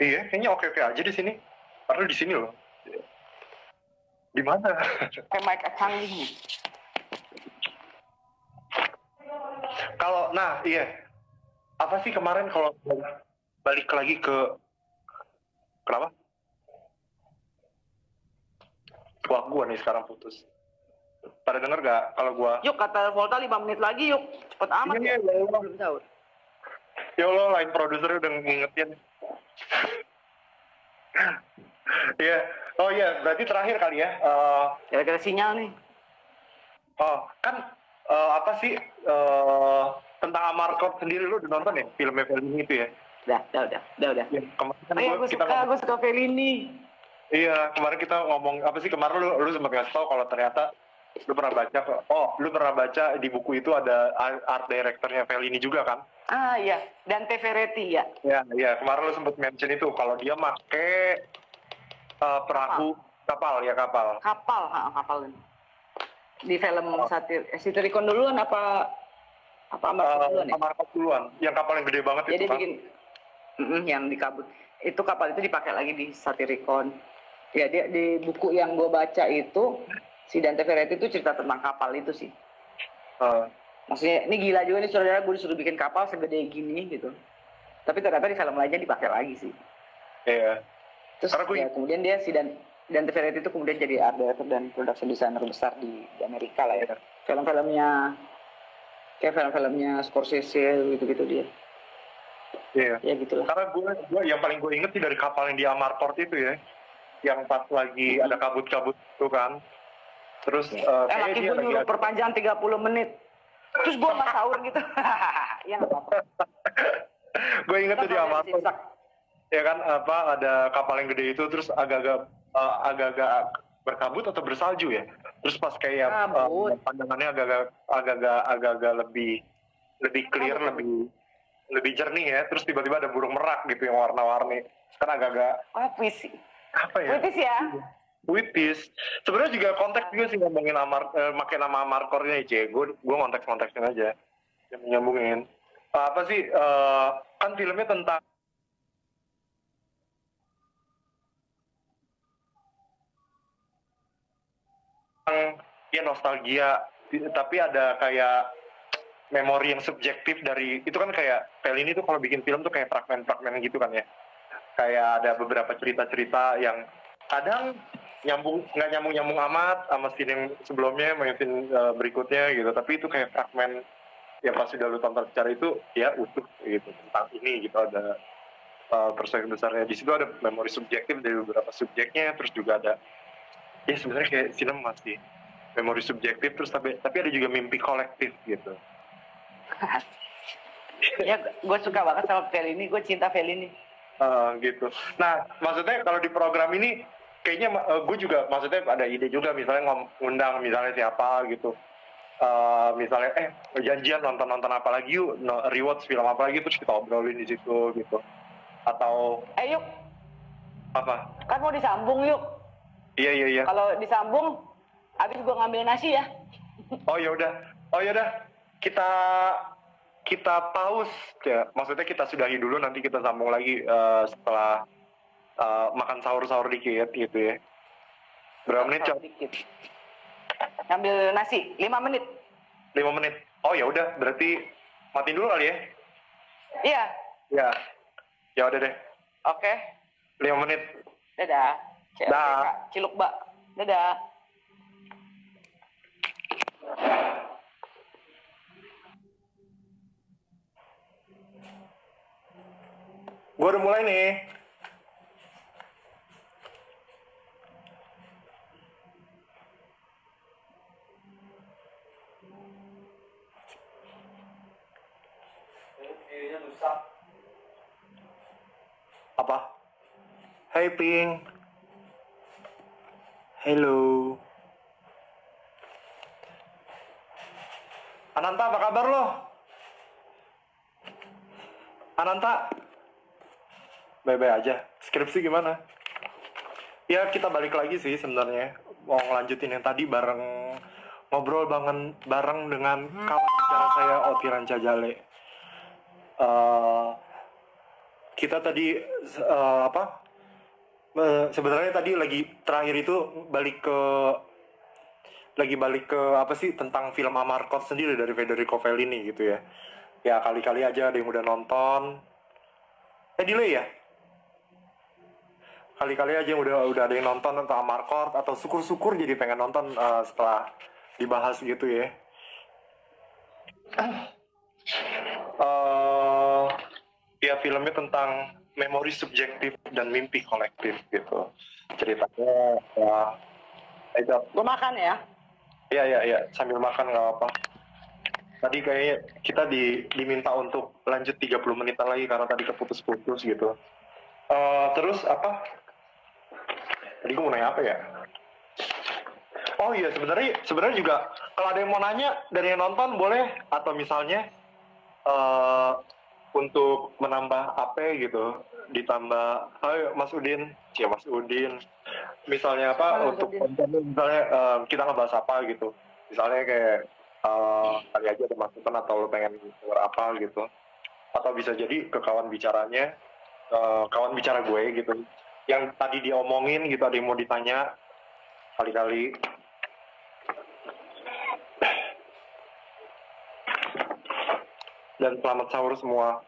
Iya, kayaknya oke-oke aja di sini. Padahal di sini loh. Di mana? Kayak mic canggih nih. Kalau, nah iya. Apa sih kemarin kalau balik lagi ke kenapa? Wah, gua nih sekarang putus. Pada denger gak kalau gua? Yuk, kata Volta 5 menit lagi yuk. Cepet amat ya. Belum tahu. Ya Allah, line produsernya udah ngingetin. Iya. Oh iya, berarti terakhir kali ya. Kira-kira sinyal nih. Oh, kan apa sih tentang Amarcord sendiri lu udah nonton ya filmnya Fellini itu ya? Udah. Ya, kemarin gue suka Fellini. Iya, kemarin kita ngomong apa sih, kemarin lu sempat ngasih tau kalau ternyata lu pernah baca di buku itu ada art directornya Fellini juga kan? Ah iya, Dante Ferretti ya. Iya, kemarin lu sempat mention itu kalau dia make perahu kapal. Kapal di film Satirikon duluan apa Amarcord duluan ya? Amarcord duluan, yang kapal yang gede banget itu kan? Bikin yang dikabut. Itu kapal itu dipakai lagi di Satirikon. Ya dia di buku yang gue baca itu si Dante Ferretti itu cerita tentang kapal itu sih. Maksudnya ini gila juga nih saudara, gue disuruh bikin kapal segede gini gitu. Tapi ternyata di film lainnya dipakai lagi sih. Iya. Terus ya, kemudian dia si Dante Ferretti itu kemudian jadi art director dan production designer besar di Amerika lah ya. Film-filmnya kayak film-filmnya Scorsese gitu-gitu dia. Iya. Ya gitulah. Karena gue yang paling gue inget sih dari kapal yang di Amarcord itu ya, yang pas lagi ada kabut-kabut itu kan. Terus laki gue nyuruh perpanjang 30 menit. Terus gue nggak sahur gitu. Ya nggak apa-apa. Gue inget tuh di Amarcord. Ya kan apa ada kapal yang gede itu terus agak-agak berkabut atau bersalju ya. Terus pas kayak pandangannya agak-agak lebih clear, lebih jernih ya. Terus tiba-tiba ada burung merak gitu yang warna-warni. Kan agak-agak puisi. Apa ya? Puitis ya. Puitis. Sebenarnya juga konteks juga sih ngomongin makin nama Amarkornya aja. Gue konteks-konteksin aja. Nyambungin. Apa sih kan filmnya tentang ya nostalgia, tapi ada kayak memori yang subjektif dari itu kan kayak Fellini tuh kalau bikin film tuh kayak fragmen-fragmen gitu kan ya. Kayak ada beberapa cerita-cerita yang kadang nggak nyambung amat sama scene yang sebelumnya, scene berikutnya gitu. Tapi itu kayak fragmen yang pas sudah lu tonton secara itu ya utuh gitu tentang ini gitu, ada perspektif besarnya. Di situ ada memori subjektif dari beberapa subjeknya, terus juga ada ya sebenarnya kayak sinema sih, memori subjektif terus tapi ada juga mimpi kolektif gitu. Ya gue suka banget sama Fellini, gue cinta Fellini. Gitu. Nah maksudnya kalau di program ini kayaknya gue juga maksudnya ada ide juga, misalnya ngundang misalnya siapa gitu, misalnya janjian nonton apa lagi yuk, rewatch film apa lagi, terus kita obrolin di situ gitu. Atau yuk apa kan mau disambung yuk. Iya kalau disambung abis gue ngambil nasi ya. Oh ya udah kita pause ya, maksudnya kita sudahi dulu, nanti kita sambung lagi setelah makan sahur dikit gitu ya. Berapa menit Cok? Ngambil nasi 5 menit. 5 menit. Oh ya udah, berarti matiin dulu kali ya. Iya. Ya udah deh. Oke. 5 menit. Dadah. Ciluk Mbak. Dadah. Gue udah mulai nih. Apa? Hey Ping. Hello. Ananta, apa kabar lo? Ananta? Bye-bye aja. Skripsi gimana? Ya kita balik lagi sih sebenarnya. Mau ngelanjutin yang tadi ngobrol bareng dengan kawan bicara saya Otiran Cajale. Kita tadi sebenarnya tadi lagi terakhir itu balik ke apa sih, tentang film Amarcord sendiri dari Federico Fellini gitu ya. Ya kali-kali aja ada yang udah nonton. Delay ya? Kali-kali aja yang udah ada yang nonton tentang Amarcord, atau syukur-syukur jadi pengen nonton setelah dibahas gitu ya. Ya filmnya tentang memori subjektif dan mimpi kolektif gitu. Ceritanya gue makan ya. Iya, sambil makan nggak apa-apa. Tadi kayaknya kita diminta untuk lanjut 30 menitan lagi karena tadi keputus-putus gitu. Terus apa? Tadi gue mau nanya apa ya? Oh iya, sebenarnya juga kalau ada yang mau nanya dari yang nonton boleh, atau misalnya untuk menambah apa gitu, ditambah Mas Udin, misalnya apa untuk konten, misalnya kita ngebahas apa gitu, misalnya kayak kali aja ada masukan atau lo pengen denger apa gitu, atau bisa jadi ke kawan bicara gue gitu, yang tadi dia omongin gitu, ada yang mau ditanya kali-kali. Dan selamat sahur semua.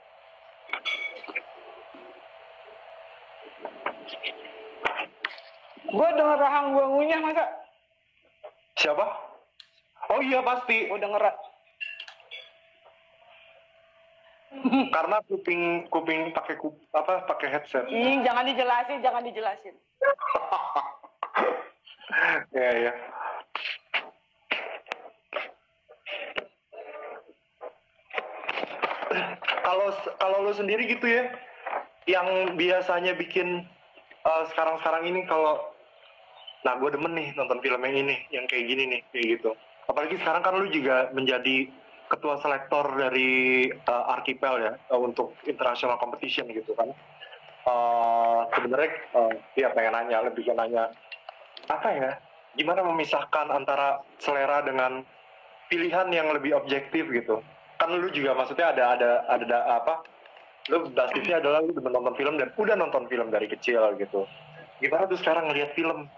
Gue denger rahang gue ngunyah masa? Siapa? Oh iya pasti. Gue denger. Karena kuping pakai headset. Jangan dijelasin. Iya. Kalau lu sendiri gitu ya, yang biasanya bikin sekarang ini nah gue demen nih nonton film yang ini, yang kayak gini nih, kayak gitu. Apalagi sekarang kan lu juga menjadi ketua selektor dari Archipel ya, untuk international competition gitu kan. Sebenarnya ya pengen lebih nanya apa ya, gimana memisahkan antara selera dengan pilihan yang lebih objektif gitu. Kan lu juga maksudnya ada apa, lu basisnya adalah lu nonton film dan udah nonton film dari kecil gitu. Gimana tuh sekarang ngelihat film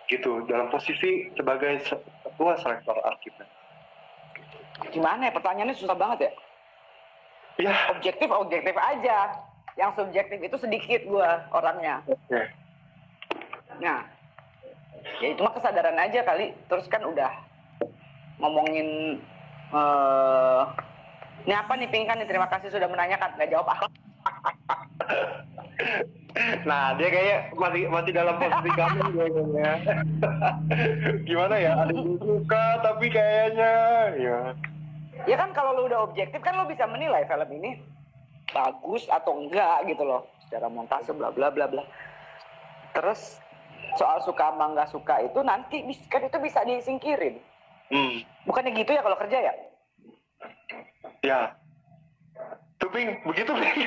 gitu dalam posisi sebagai ketua selektor Archipel? Gimana ya, pertanyaannya susah banget ya. Ya, objektif aja, yang subjektif itu sedikit gue orangnya. Oke. Nah, ya itu mah kesadaran aja kali. Terus kan udah ngomongin ini apa nih Pingkan nih, terima kasih sudah menanyakan, nggak jawab ah. Nah, dia kayak masih dalam posisi kamu kayaknya. Gimana ya? Ada yang suka tapi kayaknya ya. Ya kan kalau lu udah objektif kan lu bisa menilai film ini bagus atau enggak gitu loh, secara montase bla bla bla bla. Terus soal suka sama nggak suka itu nanti kan itu bisa disingkirin. Bukannya gitu ya kalau kerja ya? Ya. Tuping, begitu Ping.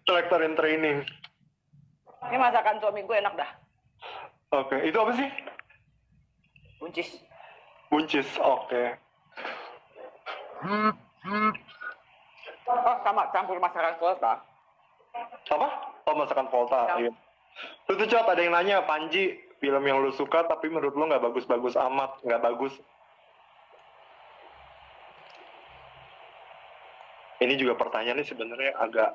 Selektor in training. Ini masakan suami gue enak dah. Oke, itu apa sih? Buncis, oke. Oh, sama campur masakan Volta. Apa? Oh, masakan Volta. Iya. Itu Cot, ada yang nanya, Panji, film yang lu suka tapi menurut lu nggak bagus-bagus amat, nggak bagus. Ini juga pertanyaannya sebenarnya agak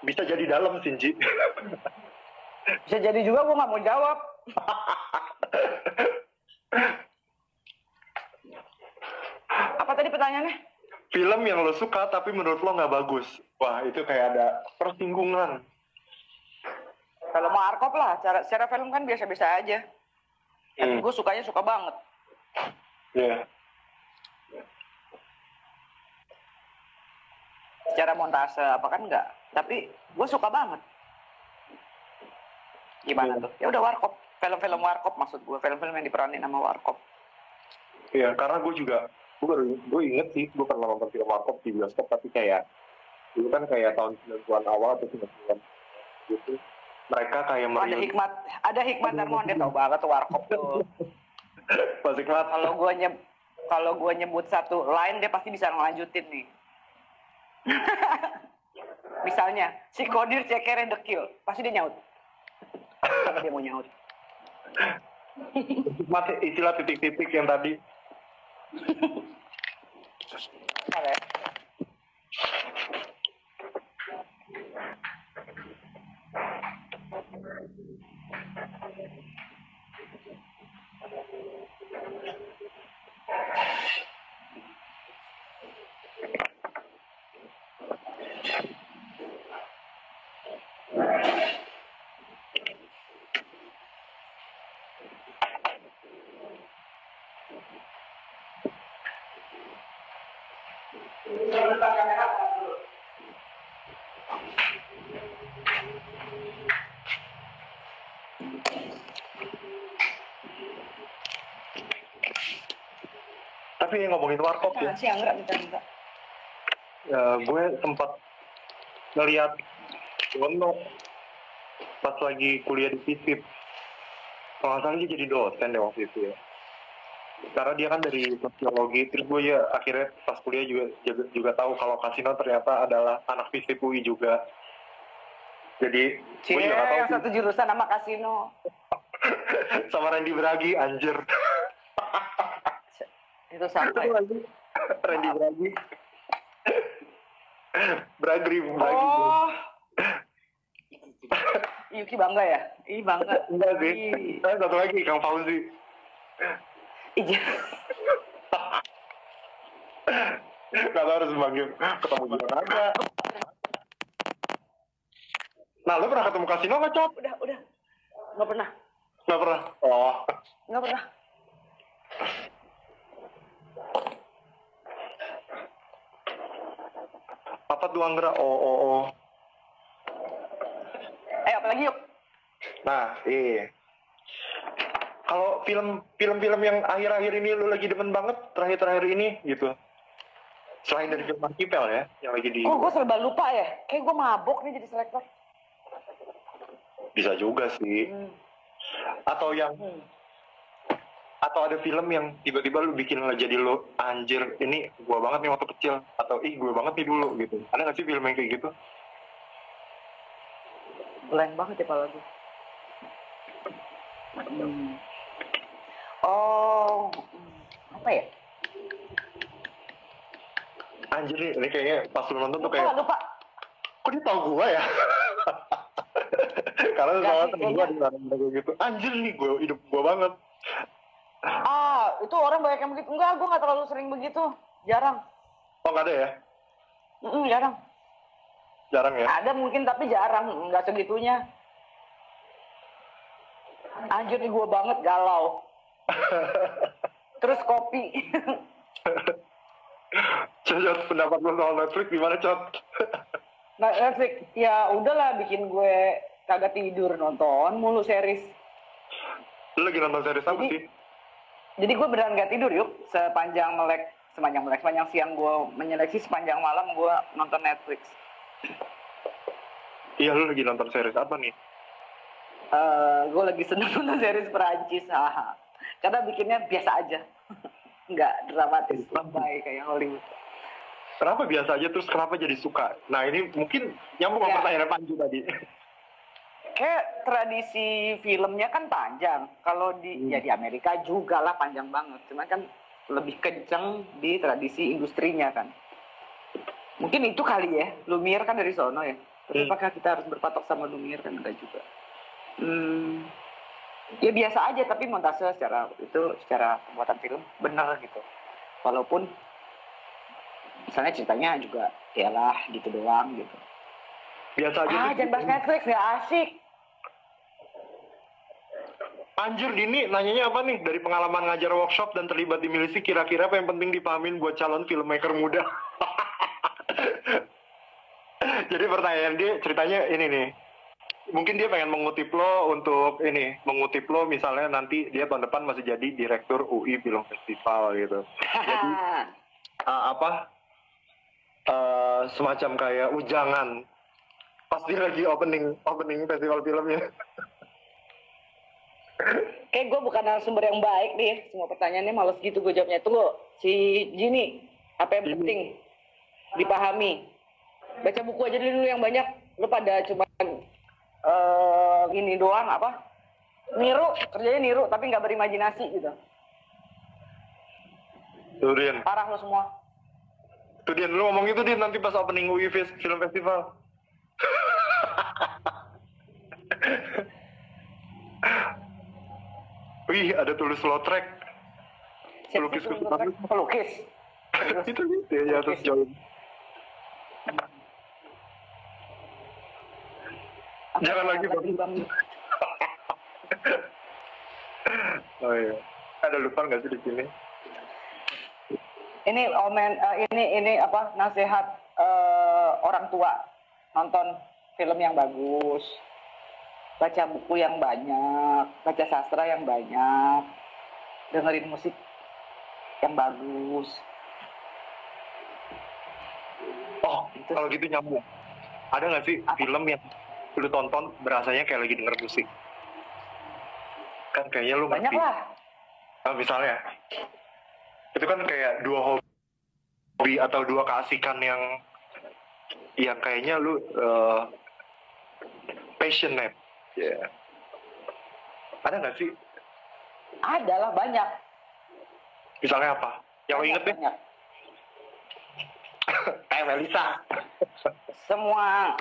bisa jadi dalam sih, Ji. Bisa jadi juga gue nggak mau jawab. Apa tadi pertanyaannya? Film yang lo suka tapi menurut lo nggak bagus. Wah, itu kayak ada persinggungan. Kalau mau Arkop lah, secara film kan biasa-biasa aja. Tapi gue sukanya suka banget. Iya. Secara montase apa kan enggak, tapi gue suka banget. Gimana tuh? Ya udah Warkop, film-film Warkop maksud gue, film-film yang diperanin sama Warkop. Iya, karena gue inget sih, gue pernah nonton film Warkop di bioskop, tapi kayak dulu kan kayak tahun 90-an awal atau 90-an gitu. Mereka kayak ada hikmat Darmawan, dia tau banget tuh Warkop tuh. Pas Hikmat. Kalau gue nyebut satu line dia pasti bisa ngelanjutin nih. Misalnya si Kodir Cekere dekil, pasti dia nyaut. Dia mau nyaut. Hikmat istilah titik-titik yang tadi. Oke. Tapi ngomongin Warkop ya. Gue sempat ngeliat Wono pas lagi kuliah di FISIP. Kalau nggak salah dia jadi dosen deh waktu itu ya. Karena dia kan dari sosiologi, terus gue ya akhirnya pas kuliah juga tahu kalau Kasino ternyata adalah anak FISIP UI juga. Jadi gue Cie, juga gak tahu yang sih. satu jurusan sama kasino. Sama Randy Bragi, anjir. Itu siapa ya? Randy Bragi. Bragri. Oh, Yuki bangga ya? Ih bangga. Enggak sih. Ih. Satu lagi Kang Fauzi. Iya. Gak tahu harus manggil ketemu gimana aja. Nah, lu pernah ketemu Kasino nggak, Cop? Udah. Nggak pernah. Nggak pernah. Oh. Nggak pernah. Apa tuh Anggra? Oh. Apalagi yuk. Nah, kalau film-film yang akhir-akhir ini lu lagi demen banget terakhir-terakhir ini gitu. Selain dari film Archipel ya, yang lagi di... Oh, gue serba lupa ya. Kayak gue mabok nih jadi selektor. Bisa juga sih. Atau yang... Atau ada film yang tiba-tiba lu bikin jadi lu anjir, ini gua banget nih waktu kecil. Atau gue banget nih dulu gitu. Ada nggak sih film yang kayak gitu? Blank banget ya kepala gue. Oh, apa ya? Anjir nih, ini kayaknya pas lu nonton tuh kayak... Lupa. Kok dia tau gua ya? Karena soalnya temen gua di gitu. Anjir nih, hidup gua banget. Itu orang banyak yang begitu. Enggak, gue nggak terlalu sering begitu. Jarang. Oh, nggak ada ya? Jarang. Jarang ya? Ada mungkin tapi jarang. Nggak segitunya. Anjir nih gue banget galau. Terus kopi. Cot, pendapat lu soal Netflix gimana, Cot? Nah, Netflix, ya udahlah bikin gue kagak tidur nonton mulu series. Lu lagi nonton series apa sih? Jadi gue beneran gak tidur yuk. Sepanjang siang gue menyeleksi, sepanjang malam gue nonton Netflix. Iya, lu lagi nonton series apa nih? Gue lagi seneng nonton series Perancis. Karena bikinnya biasa aja. Nggak dramatis, lebay kayak Hollywood. Kenapa biasa aja, terus kenapa jadi suka? Nah, ini mungkin nyambung sama pertanyaan Panji tadi. Kayak tradisi filmnya kan panjang. Kalau di Amerika juga lah panjang banget. Cuman kan lebih kenceng di tradisi industrinya kan. Mungkin itu kali ya. Lumiere kan dari sono ya. Tapi apakah kita harus berpatok sama Lumiere kan enggak juga. Ya biasa aja, tapi montase secara pembuatan film bener gitu. Walaupun misalnya ceritanya juga yalah gitu doang gitu. Biasa aja. Jangan bahas Netflix, nggak asik. Anjir, Dini nanyanya apa nih? Dari pengalaman ngajar workshop dan terlibat di milisi, kira-kira apa yang penting dipahamin buat calon filmmaker muda? Jadi pertanyaan dia, ceritanya ini nih. Mungkin dia pengen mengutip lo misalnya nanti dia tahun depan masih jadi direktur UI Film Festival gitu. Jadi semacam kayak ujangan pasti lagi opening festival filmnya. Kayak gue bukan narasumber yang baik nih. Semua pertanyaannya males gitu gue jawabnya. Tunggu, si Jini, apa yang penting dipahami? Baca buku aja dulu yang banyak. Lu pada cuma gini doang apa? Kerjanya niru tapi nggak berimajinasi gitu. Tuh, Din. Parah lo semua. Tuh, Din, lu ngomong itu, Din, nanti pas opening UI Film Festival. Wih, ada tulis Lautrec. Pelukis. Itu ya, terus join. Jangan lagi, Bang. Oh iya. Ada lupa nggak sih di sini? Ini ini apa nasihat orang tua, nonton film yang bagus, baca buku yang banyak, baca sastra yang banyak, dengerin musik yang bagus. Oh, gitu. Kalau gitu nyambung. Ada nggak sih film yang lu tonton berasanya kayak lagi denger musik? Kan kayaknya lu banyak ngerti. lah. Misalnya itu kan kayak dua hobi atau dua keasikan yang kayaknya lu passionate, ya. Ada nggak sih? Ada lah, banyak. Misalnya apa? Yang lo inget deh? Banyak. Kayak Melisa. Semua.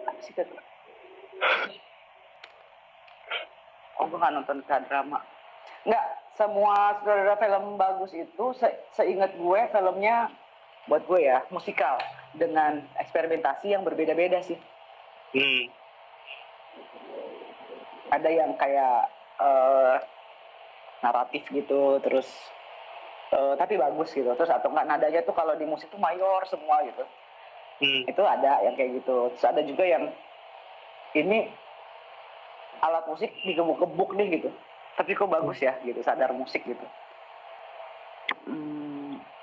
Apa sih kan? Oh, gue nggak nonton K-drama. Nggak, semua sutradara film bagus itu, seingat gue, filmnya buat gue ya, musikal. Dengan eksperimentasi yang berbeda-beda sih. Ada yang kayak naratif gitu, terus tapi bagus gitu. Terus atau nggak, nadanya tuh kalau di musik tuh mayor semua gitu. Itu ada yang kayak gitu. Terus ada juga yang ini alat musik digebuk-gebuk nih gitu, tapi kok bagus ya gitu, sadar musik gitu.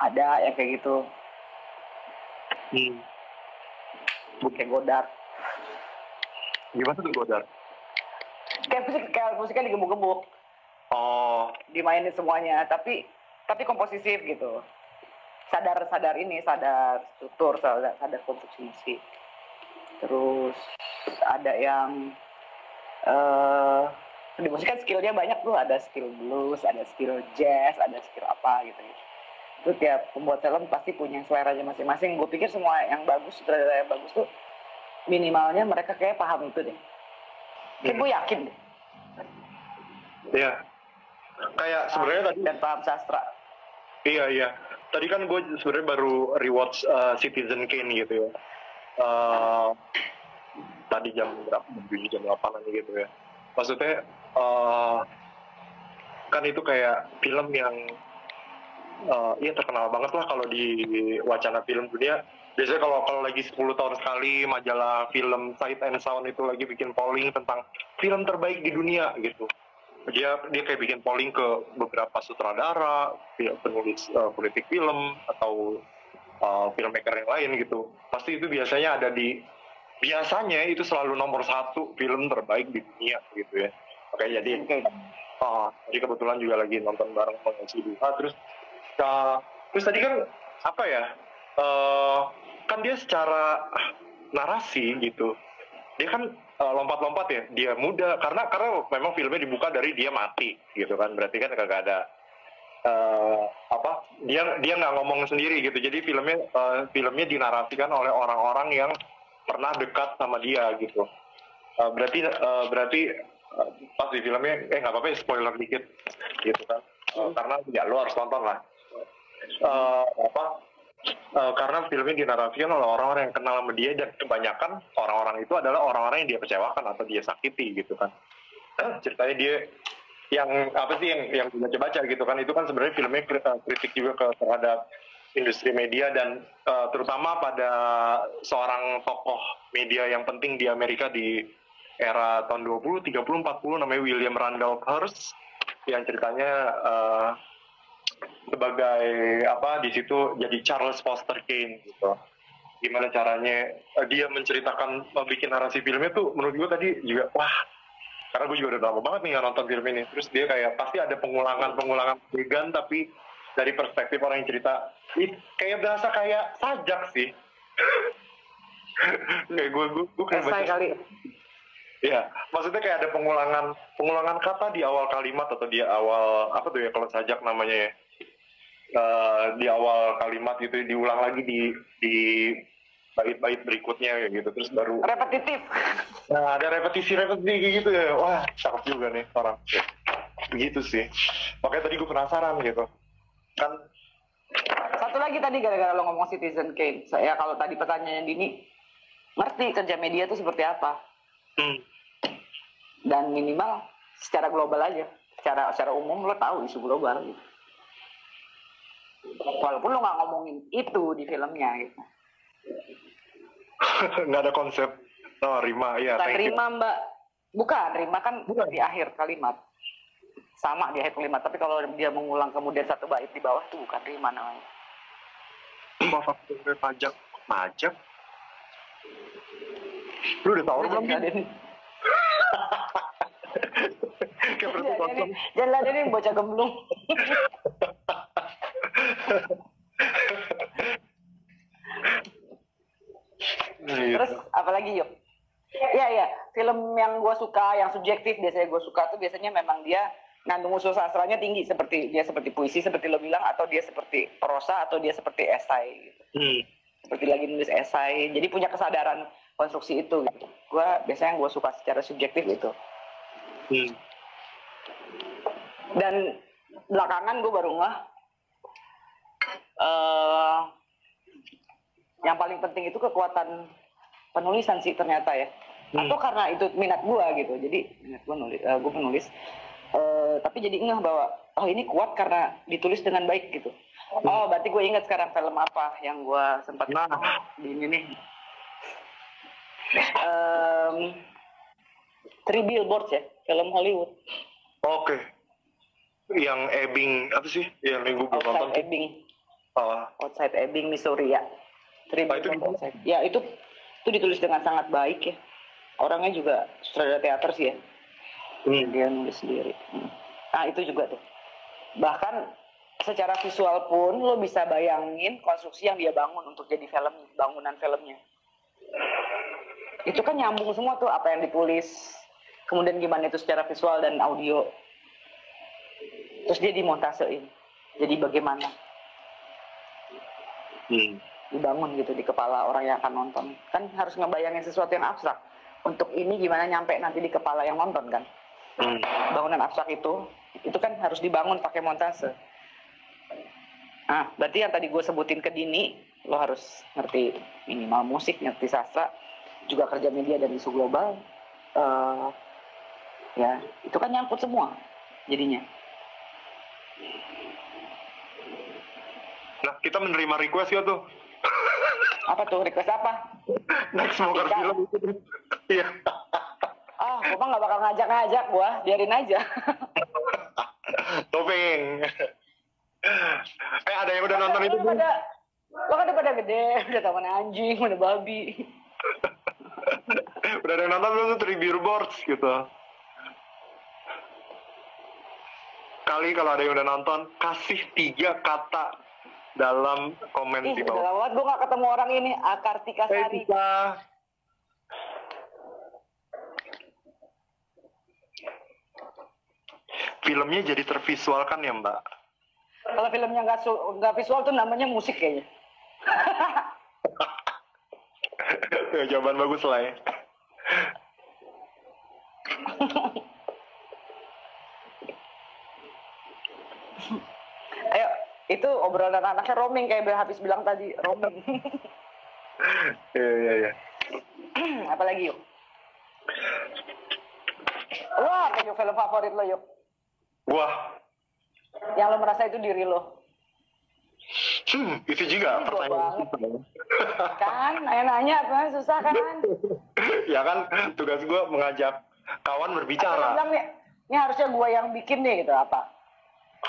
Ada yang kayak gitu. Kayak Godard. Gimana tuh Godard? Kayak musiknya digebuk-gebuk. Oh, Dimainin semuanya, tapi komposisif gitu. Sadar struktur, sadar konstruksi musik. Terus ada yang di musik kan skillnya banyak tuh, ada skill blues, ada skill jazz, ada skill apa gitu. Itu tiap pembuat film pasti punya seleranya masing-masing. Gue pikir semua yang bagus, sutradara yang bagus tuh minimalnya mereka kayak paham itu deh. Kayak gue yakin deh. Iya. Kayak sebenarnya tadi dan paham sastra. Iya. Tadi kan gue sebenarnya baru rewatch Citizen Kane gitu ya. Tadi jam berapa? Jam 8 gitu ya. Maksudnya kan itu kayak film yang ya terkenal banget lah kalau di wacana film dunia. Biasanya kalau lagi 10 tahun sekali majalah film Sight and Sound itu lagi bikin polling tentang film terbaik di dunia gitu. Dia kayak bikin polling ke beberapa sutradara, penulis politik film atau filmmaker yang lain gitu. Pasti itu biasanya biasanya itu selalu nomor 1 film terbaik di dunia gitu ya. Oke, jadi kebetulan juga lagi nonton bareng sama si Duha, terus tadi kan apa ya? Kan dia secara narasi gitu, dia kan lompat-lompat ya, dia muda karena memang filmnya dibuka dari dia mati gitu kan, berarti kan kagak ada dia nggak ngomong sendiri gitu, jadi filmnya dinarasikan oleh orang-orang yang pernah dekat sama dia gitu. Berarti pas di filmnya nggak apa-apa ya spoiler dikit gitu kan, karena ya lo harus nonton lah. Karena filmnya dinarasikan oleh orang-orang yang kenal sama dia, dan kebanyakan orang-orang itu adalah orang-orang yang dia kecewakan atau dia sakiti gitu kan. Ceritanya dia yang apa sih yang baca-baca gitu kan, itu kan sebenarnya filmnya kritik juga terhadap industri media, dan terutama pada seorang tokoh media yang penting di Amerika di era tahun 20, 30, 40, namanya William Randolph Hearst, yang ceritanya sebagai di situ jadi Charles Foster Kane gitu. Gimana caranya dia menceritakan, bikin narasi filmnya tuh menurut gue tadi juga wah, karena gue juga udah lama banget nih nggak nonton film ini. Terus dia kayak pasti ada pengulangan adegan, tapi dari perspektif orang yang cerita, kayak berasa kayak sajak sih. Kayak gue kayak baca kali. Iya, maksudnya kayak ada pengulangan kata di awal kalimat, atau di awal apa tuh ya kalau sajak namanya ya, di awal kalimat gitu diulang lagi di bait-bait berikutnya gitu, terus baru repetitif. Nah, ada repetisi gitu ya. Wah, cakep juga nih orang. Begitu sih. Makanya tadi gue penasaran gitu. Kan satu lagi tadi gara-gara lo ngomong Citizen Kane, saya kalau tadi pertanyaannya Dini, ngerti kerja media itu seperti apa? Dan minimal secara global aja, secara umum lo tahu isu global gitu. Walaupun lo nggak ngomongin itu di filmnya gitu. nggak ada konsep rima ya. Bukan rima Mbak, bukan rima kan di akhir kalimat, sama di akhir kalimat. Tapi kalau dia mengulang kemudian satu bait di bawah itu bukan rima namanya. Faktor pajak. Lu udah tahu belum? Kayak perut kosong. Jangan ladenin bocah gemblung. Terus apalagi yuk? Iya, film yang gue suka, yang subjektif biasanya gue suka tuh biasanya memang dia ngandung unsur sastranya tinggi, seperti dia seperti puisi seperti lo bilang, atau dia seperti prosa, atau dia seperti esai gitu. Seperti lagi nulis esai, jadi punya kesadaran konstruksi itu gitu. Gue biasanya yang gue suka secara subjektif itu. Dan belakangan gue baru ngeh yang paling penting itu kekuatan penulisan sih ternyata ya. Atau karena itu minat gue gitu, jadi minat gue nulis, gue penulis. Tapi jadi ngeh bahwa oh ini kuat karena ditulis dengan baik gitu. Oh berarti gue ingat sekarang film apa yang gue sempat di ini nih. Three Billboards ya, film Hollywood. Oke. Yang Ebbing apa sih? Yang minggu gue nonton. Ebbing. Outside Ebbing, Missouri ya. Three Billboards. Ya itu ditulis dengan sangat baik ya. Orangnya juga sutradara teater sih ya. Dia nulis sendiri. Nah itu juga tuh. Bahkan secara visual pun lo bisa bayangin konstruksi yang dia bangun untuk jadi film, bangunan filmnya. Itu kan nyambung semua tuh, apa yang ditulis, kemudian gimana itu secara visual dan audio. Terus dia dimontasein. Jadi bagaimana? Dibangun gitu di kepala orang yang akan nonton. Kan harus ngebayangin sesuatu yang abstrak. Untuk ini gimana nyampe nanti di kepala yang nonton kan? Bangunan abstrak itu kan harus dibangun pakai montase. Nah, berarti yang tadi gue sebutin ke Dini, lo harus ngerti minimal musik, ngerti sastra, juga kerja media dan isu global. Ya, itu kan nyangkut semua jadinya. Nah, kita menerima request ya tuh. Apa tuh? Request apa? Next Smoker film itu. Iya. Gue mah gak bakal ngajak-ngajak gue, biarin aja. Topeng. Ada yang udah nonton itu belum? Lo kan udah pada gede, udah taman anjing, udah babi. Udah ada yang nonton belum tuh Three Billboards gitu? Kali kalau ada yang udah nonton, kasih 3 kata dalam komen di bawah. Udah lama banget gue gak ketemu orang ini, Kartika Sari. Filmnya jadi tervisualkan ya Mbak? Kalau filmnya nggak visual tuh namanya musik kayaknya. Jawaban bagus lah ya. Ayo, itu obrolan anaknya roaming kayak habis bilang tadi, roaming. Iya. Apalagi yuk? Wah, kayak film favorit lo yuk. Wah. Yang lo merasa itu diri lo. Itu juga pertanyaan. Kan, nanya-nanya apa susah kan? Ya kan, tugas gue mengajak kawan berbicara. Bilang nih, ini harusnya gue yang bikin nih gitu apa?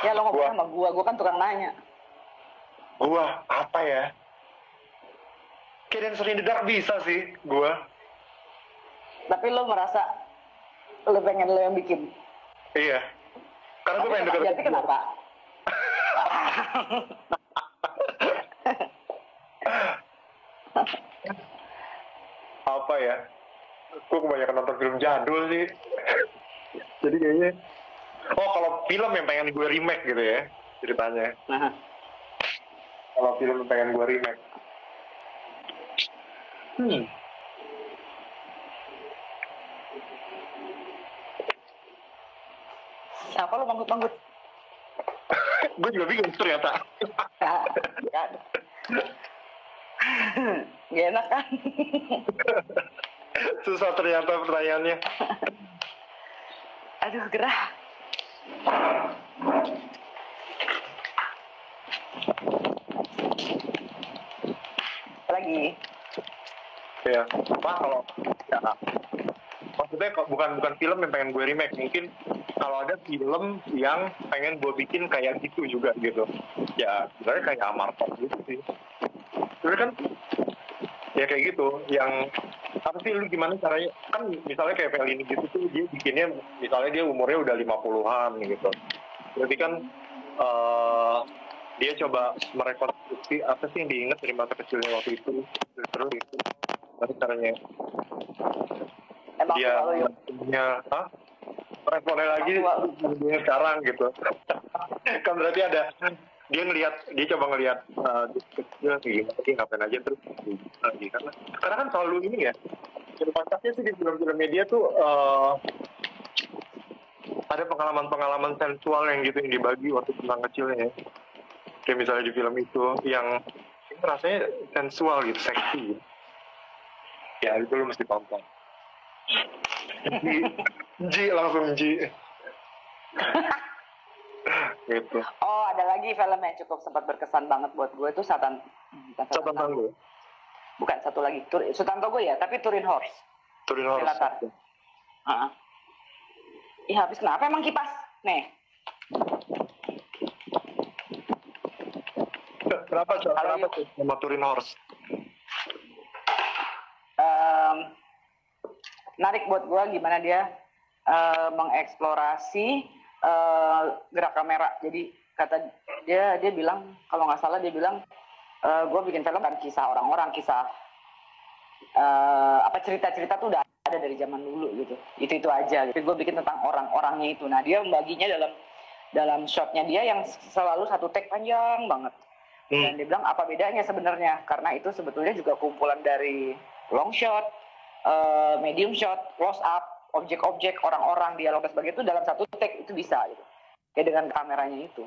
Ya lo ngobrol sama gue kan tukang nanya. Gue apa ya? Kayak yang sering dedak bisa sih gue. Tapi lo merasa lo pengen lo yang bikin? Iya. Karena gue pengen dekat. Jadi kenapa? Apa ya? Gue kebanyakan nonton film jadul sih. Jadi kayaknya kalau film yang pengen gue remake gitu ya ceritanya. Kalau film yang pengen gue remake. Siapa lo manggut-manggut? Gue juga bingung ternyata. Gak enak kan? Susah ternyata pertanyaannya. Aduh, gerah. Lagi. Ya, kalau ya, maksudnya bukan film yang pengen gue remake, mungkin kalau ada film yang pengen gue bikin kayak gitu juga gitu. Ya, sebenarnya kayak Amartok gitu sih. Sebenarnya kan ya kayak gitu, yang Apa sih lu gimana caranya? Kan misalnya kayak Fellini gitu tuh dia bikinnya, misalnya dia umurnya udah 50-an gitu. Berarti kan eh, dia coba merekonstruksi apa sih yang diingat dari masa kecilnya waktu itu. Terus itu gimana caranya Emang dia tua lu yuk. punya responnya lagi dia sekarang gitu. Kan berarti ada dia coba ngelihat dia kayak gimana sih, ngapain aja terus lagi karena kan selalu ini ya, yang kocaknya sih di film-film media tuh ada pengalaman-pengalaman sensual yang gitu yang dibagi waktu tentang kecilnya ya. Kayak misalnya di film itu yang rasanya sensual gitu, seksi gitu. Ya itu lu mesti tonton. Ji langsung Ji gitu. Oh, ada lagi film yang cukup sempat berkesan banget buat gue itu Satan Tango. Bukan, satu lagi. Sultan Togo ya, tapi Turin Horse. Turin Horse. Belatar. Iya, habis kenapa emang kipas? Nih. Kenapa tuh sama Turin Horse? Menarik buat gue gimana dia mengeksplorasi gerak kamera. Jadi kata dia bilang, kalau nggak salah dia bilang, gue bikin film kan kisah orang-orang, kisah cerita-cerita tuh udah ada dari zaman dulu gitu. Itu aja. Tapi gue bikin tentang orang-orangnya itu. Nah dia membaginya dalam shotnya dia yang selalu satu take panjang banget. Dan dia bilang apa bedanya sebenarnya? Karena itu sebetulnya juga kumpulan dari long shot, medium shot, close up, objek-objek, orang-orang, dialog dan sebagainya itu dalam satu take itu bisa gitu. Kayak dengan kameranya itu.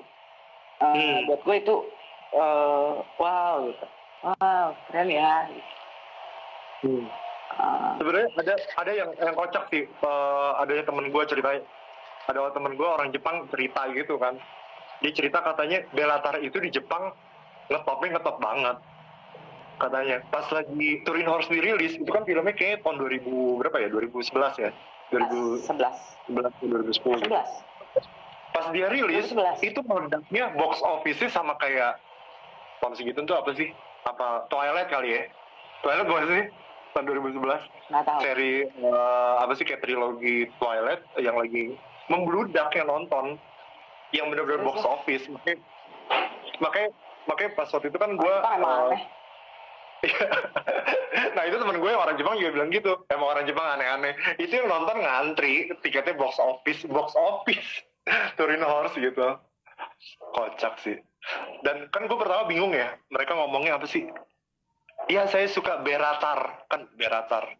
Buat gue itu wow gitu. Wow, keren ya. Sebenarnya ada yang kocak sih. Ada temen gue ceritain. Ada temen gue orang Jepang cerita gitu kan. Dia cerita katanya Bellatar itu di Jepang ngetop banget. Katanya pas lagi Turin Horse dirilis itu kan filmnya kayak tahun 2000 berapa ya, 2011 ya, 2010. Pas dia rilis 2011. Itu meledaknya box office-nya sama kayak tahun segitu tuh apa sih, apa Twilight kali ya, Twilight bukan sih tahun 2011. Seri apa sih kayak trilogi Twilight yang lagi membludak yang nonton, yang benar-benar box office. Makanya pas waktu itu kan gue nah itu temen gue yang orang Jepang juga bilang gitu, emang orang Jepang aneh-aneh, itu yang nonton ngantri tiketnya box office Turin Horse gitu. Kocak sih. Dan kan gue pertama bingung ya, mereka ngomongnya apa sih, iya saya suka Beratar, kan Beratar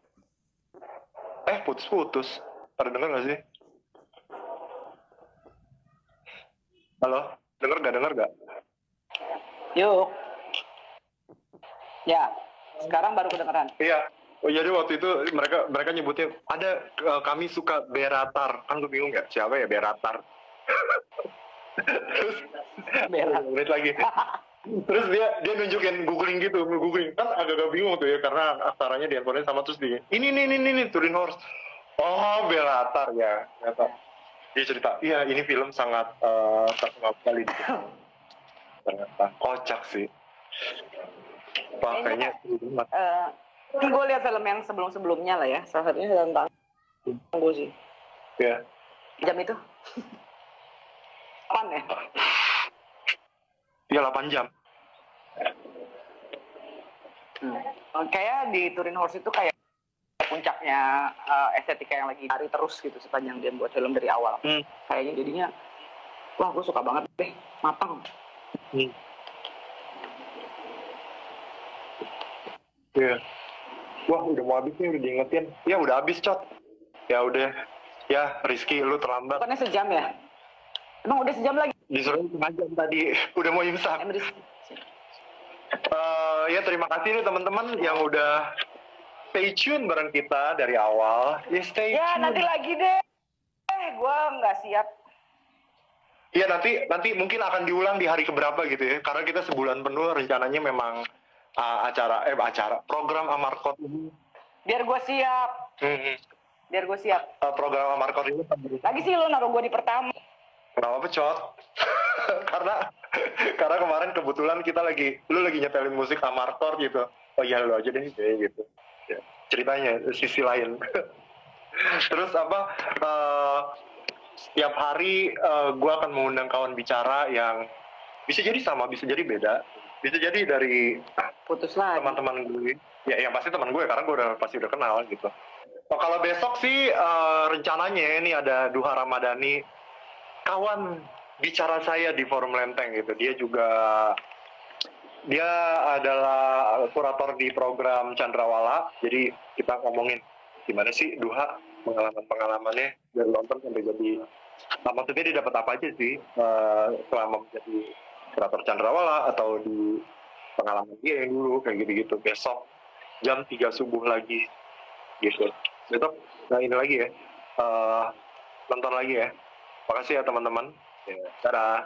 putus pada denger gak sih? Halo, denger gak? Yuk. Ya, sekarang baru kedengeran. Iya. Oh jadi waktu itu mereka nyebutnya ada kami suka Beratar. Kan gue bingung ya, siapa ya Beratar? Terus menit lagi. Terus dia nunjukin googling kan agak bingung tuh ya karena aksaranya di handphonenya sama, terus ini Turin Horse. Oh Beratar ya. Dia cerita, iya ini film sangat terkenal sekali. Ternyata kocak sih. Makanya gue lihat film yang sebelumnya lah ya, salah satunya tentang gue sih. Ya. Jam itu. Kapan ya? Iya 8 jam. Kayak di Turin Horse itu kayak puncaknya estetika yang lagi cari terus gitu sepanjang dia buat film dari awal. Kayaknya jadinya, wah gue suka banget deh, matang. Iya. Wah udah mau habis nih, udah diingetin. Ya udah habis Cot. Ya udah. Ya Rizky lu terlambat. Bukannya sejam ya? Emang udah sejam lagi? Disuruh 1 jam tadi. Udah mau imsak. Ya terima kasih nih teman-teman yang udah stay tune bareng kita dari awal. Ya stay tune. Ya nanti lagi deh. Gue nggak siap. Iya nanti mungkin akan diulang di hari keberapa gitu ya. Karena kita sebulan penuh rencananya memang acara program Amarkot ini. Biar gue siap. Biar gue siap. Program Amarkot ini lagi sih lo naruh gue di pertama. Kenapa Cot? karena kemarin kebetulan lu lagi nyetelin musik Amarkot gitu. Oh iya lu aja deh kayak gitu. Ya. ceritanya, sisi lain. Terus apa? Setiap hari gue akan mengundang kawan bicara yang bisa jadi sama, bisa jadi beda, bisa jadi dari Putus lagi. teman-teman gue. Ya, yang pasti teman gue karena gue pasti udah kenal gitu. Oh, kalau besok sih rencananya ini ada Duha Ramadhani, kawan bicara saya di Forum Lenteng gitu. Dia adalah kurator di program Chandrawala. Jadi kita ngomongin gimana sih Duha pengalamannya dari nonton sampai jadi. Nah, maksudnya dia dapat apa aja sih selama menjadi kurator Chandrawala atau di pengalaman dia yang dulu kayak gitu-gitu. Besok jam 3 subuh lagi gitu. Besok ini lagi ya. Nonton lagi ya. Makasih ya teman-teman. Ya, dadah.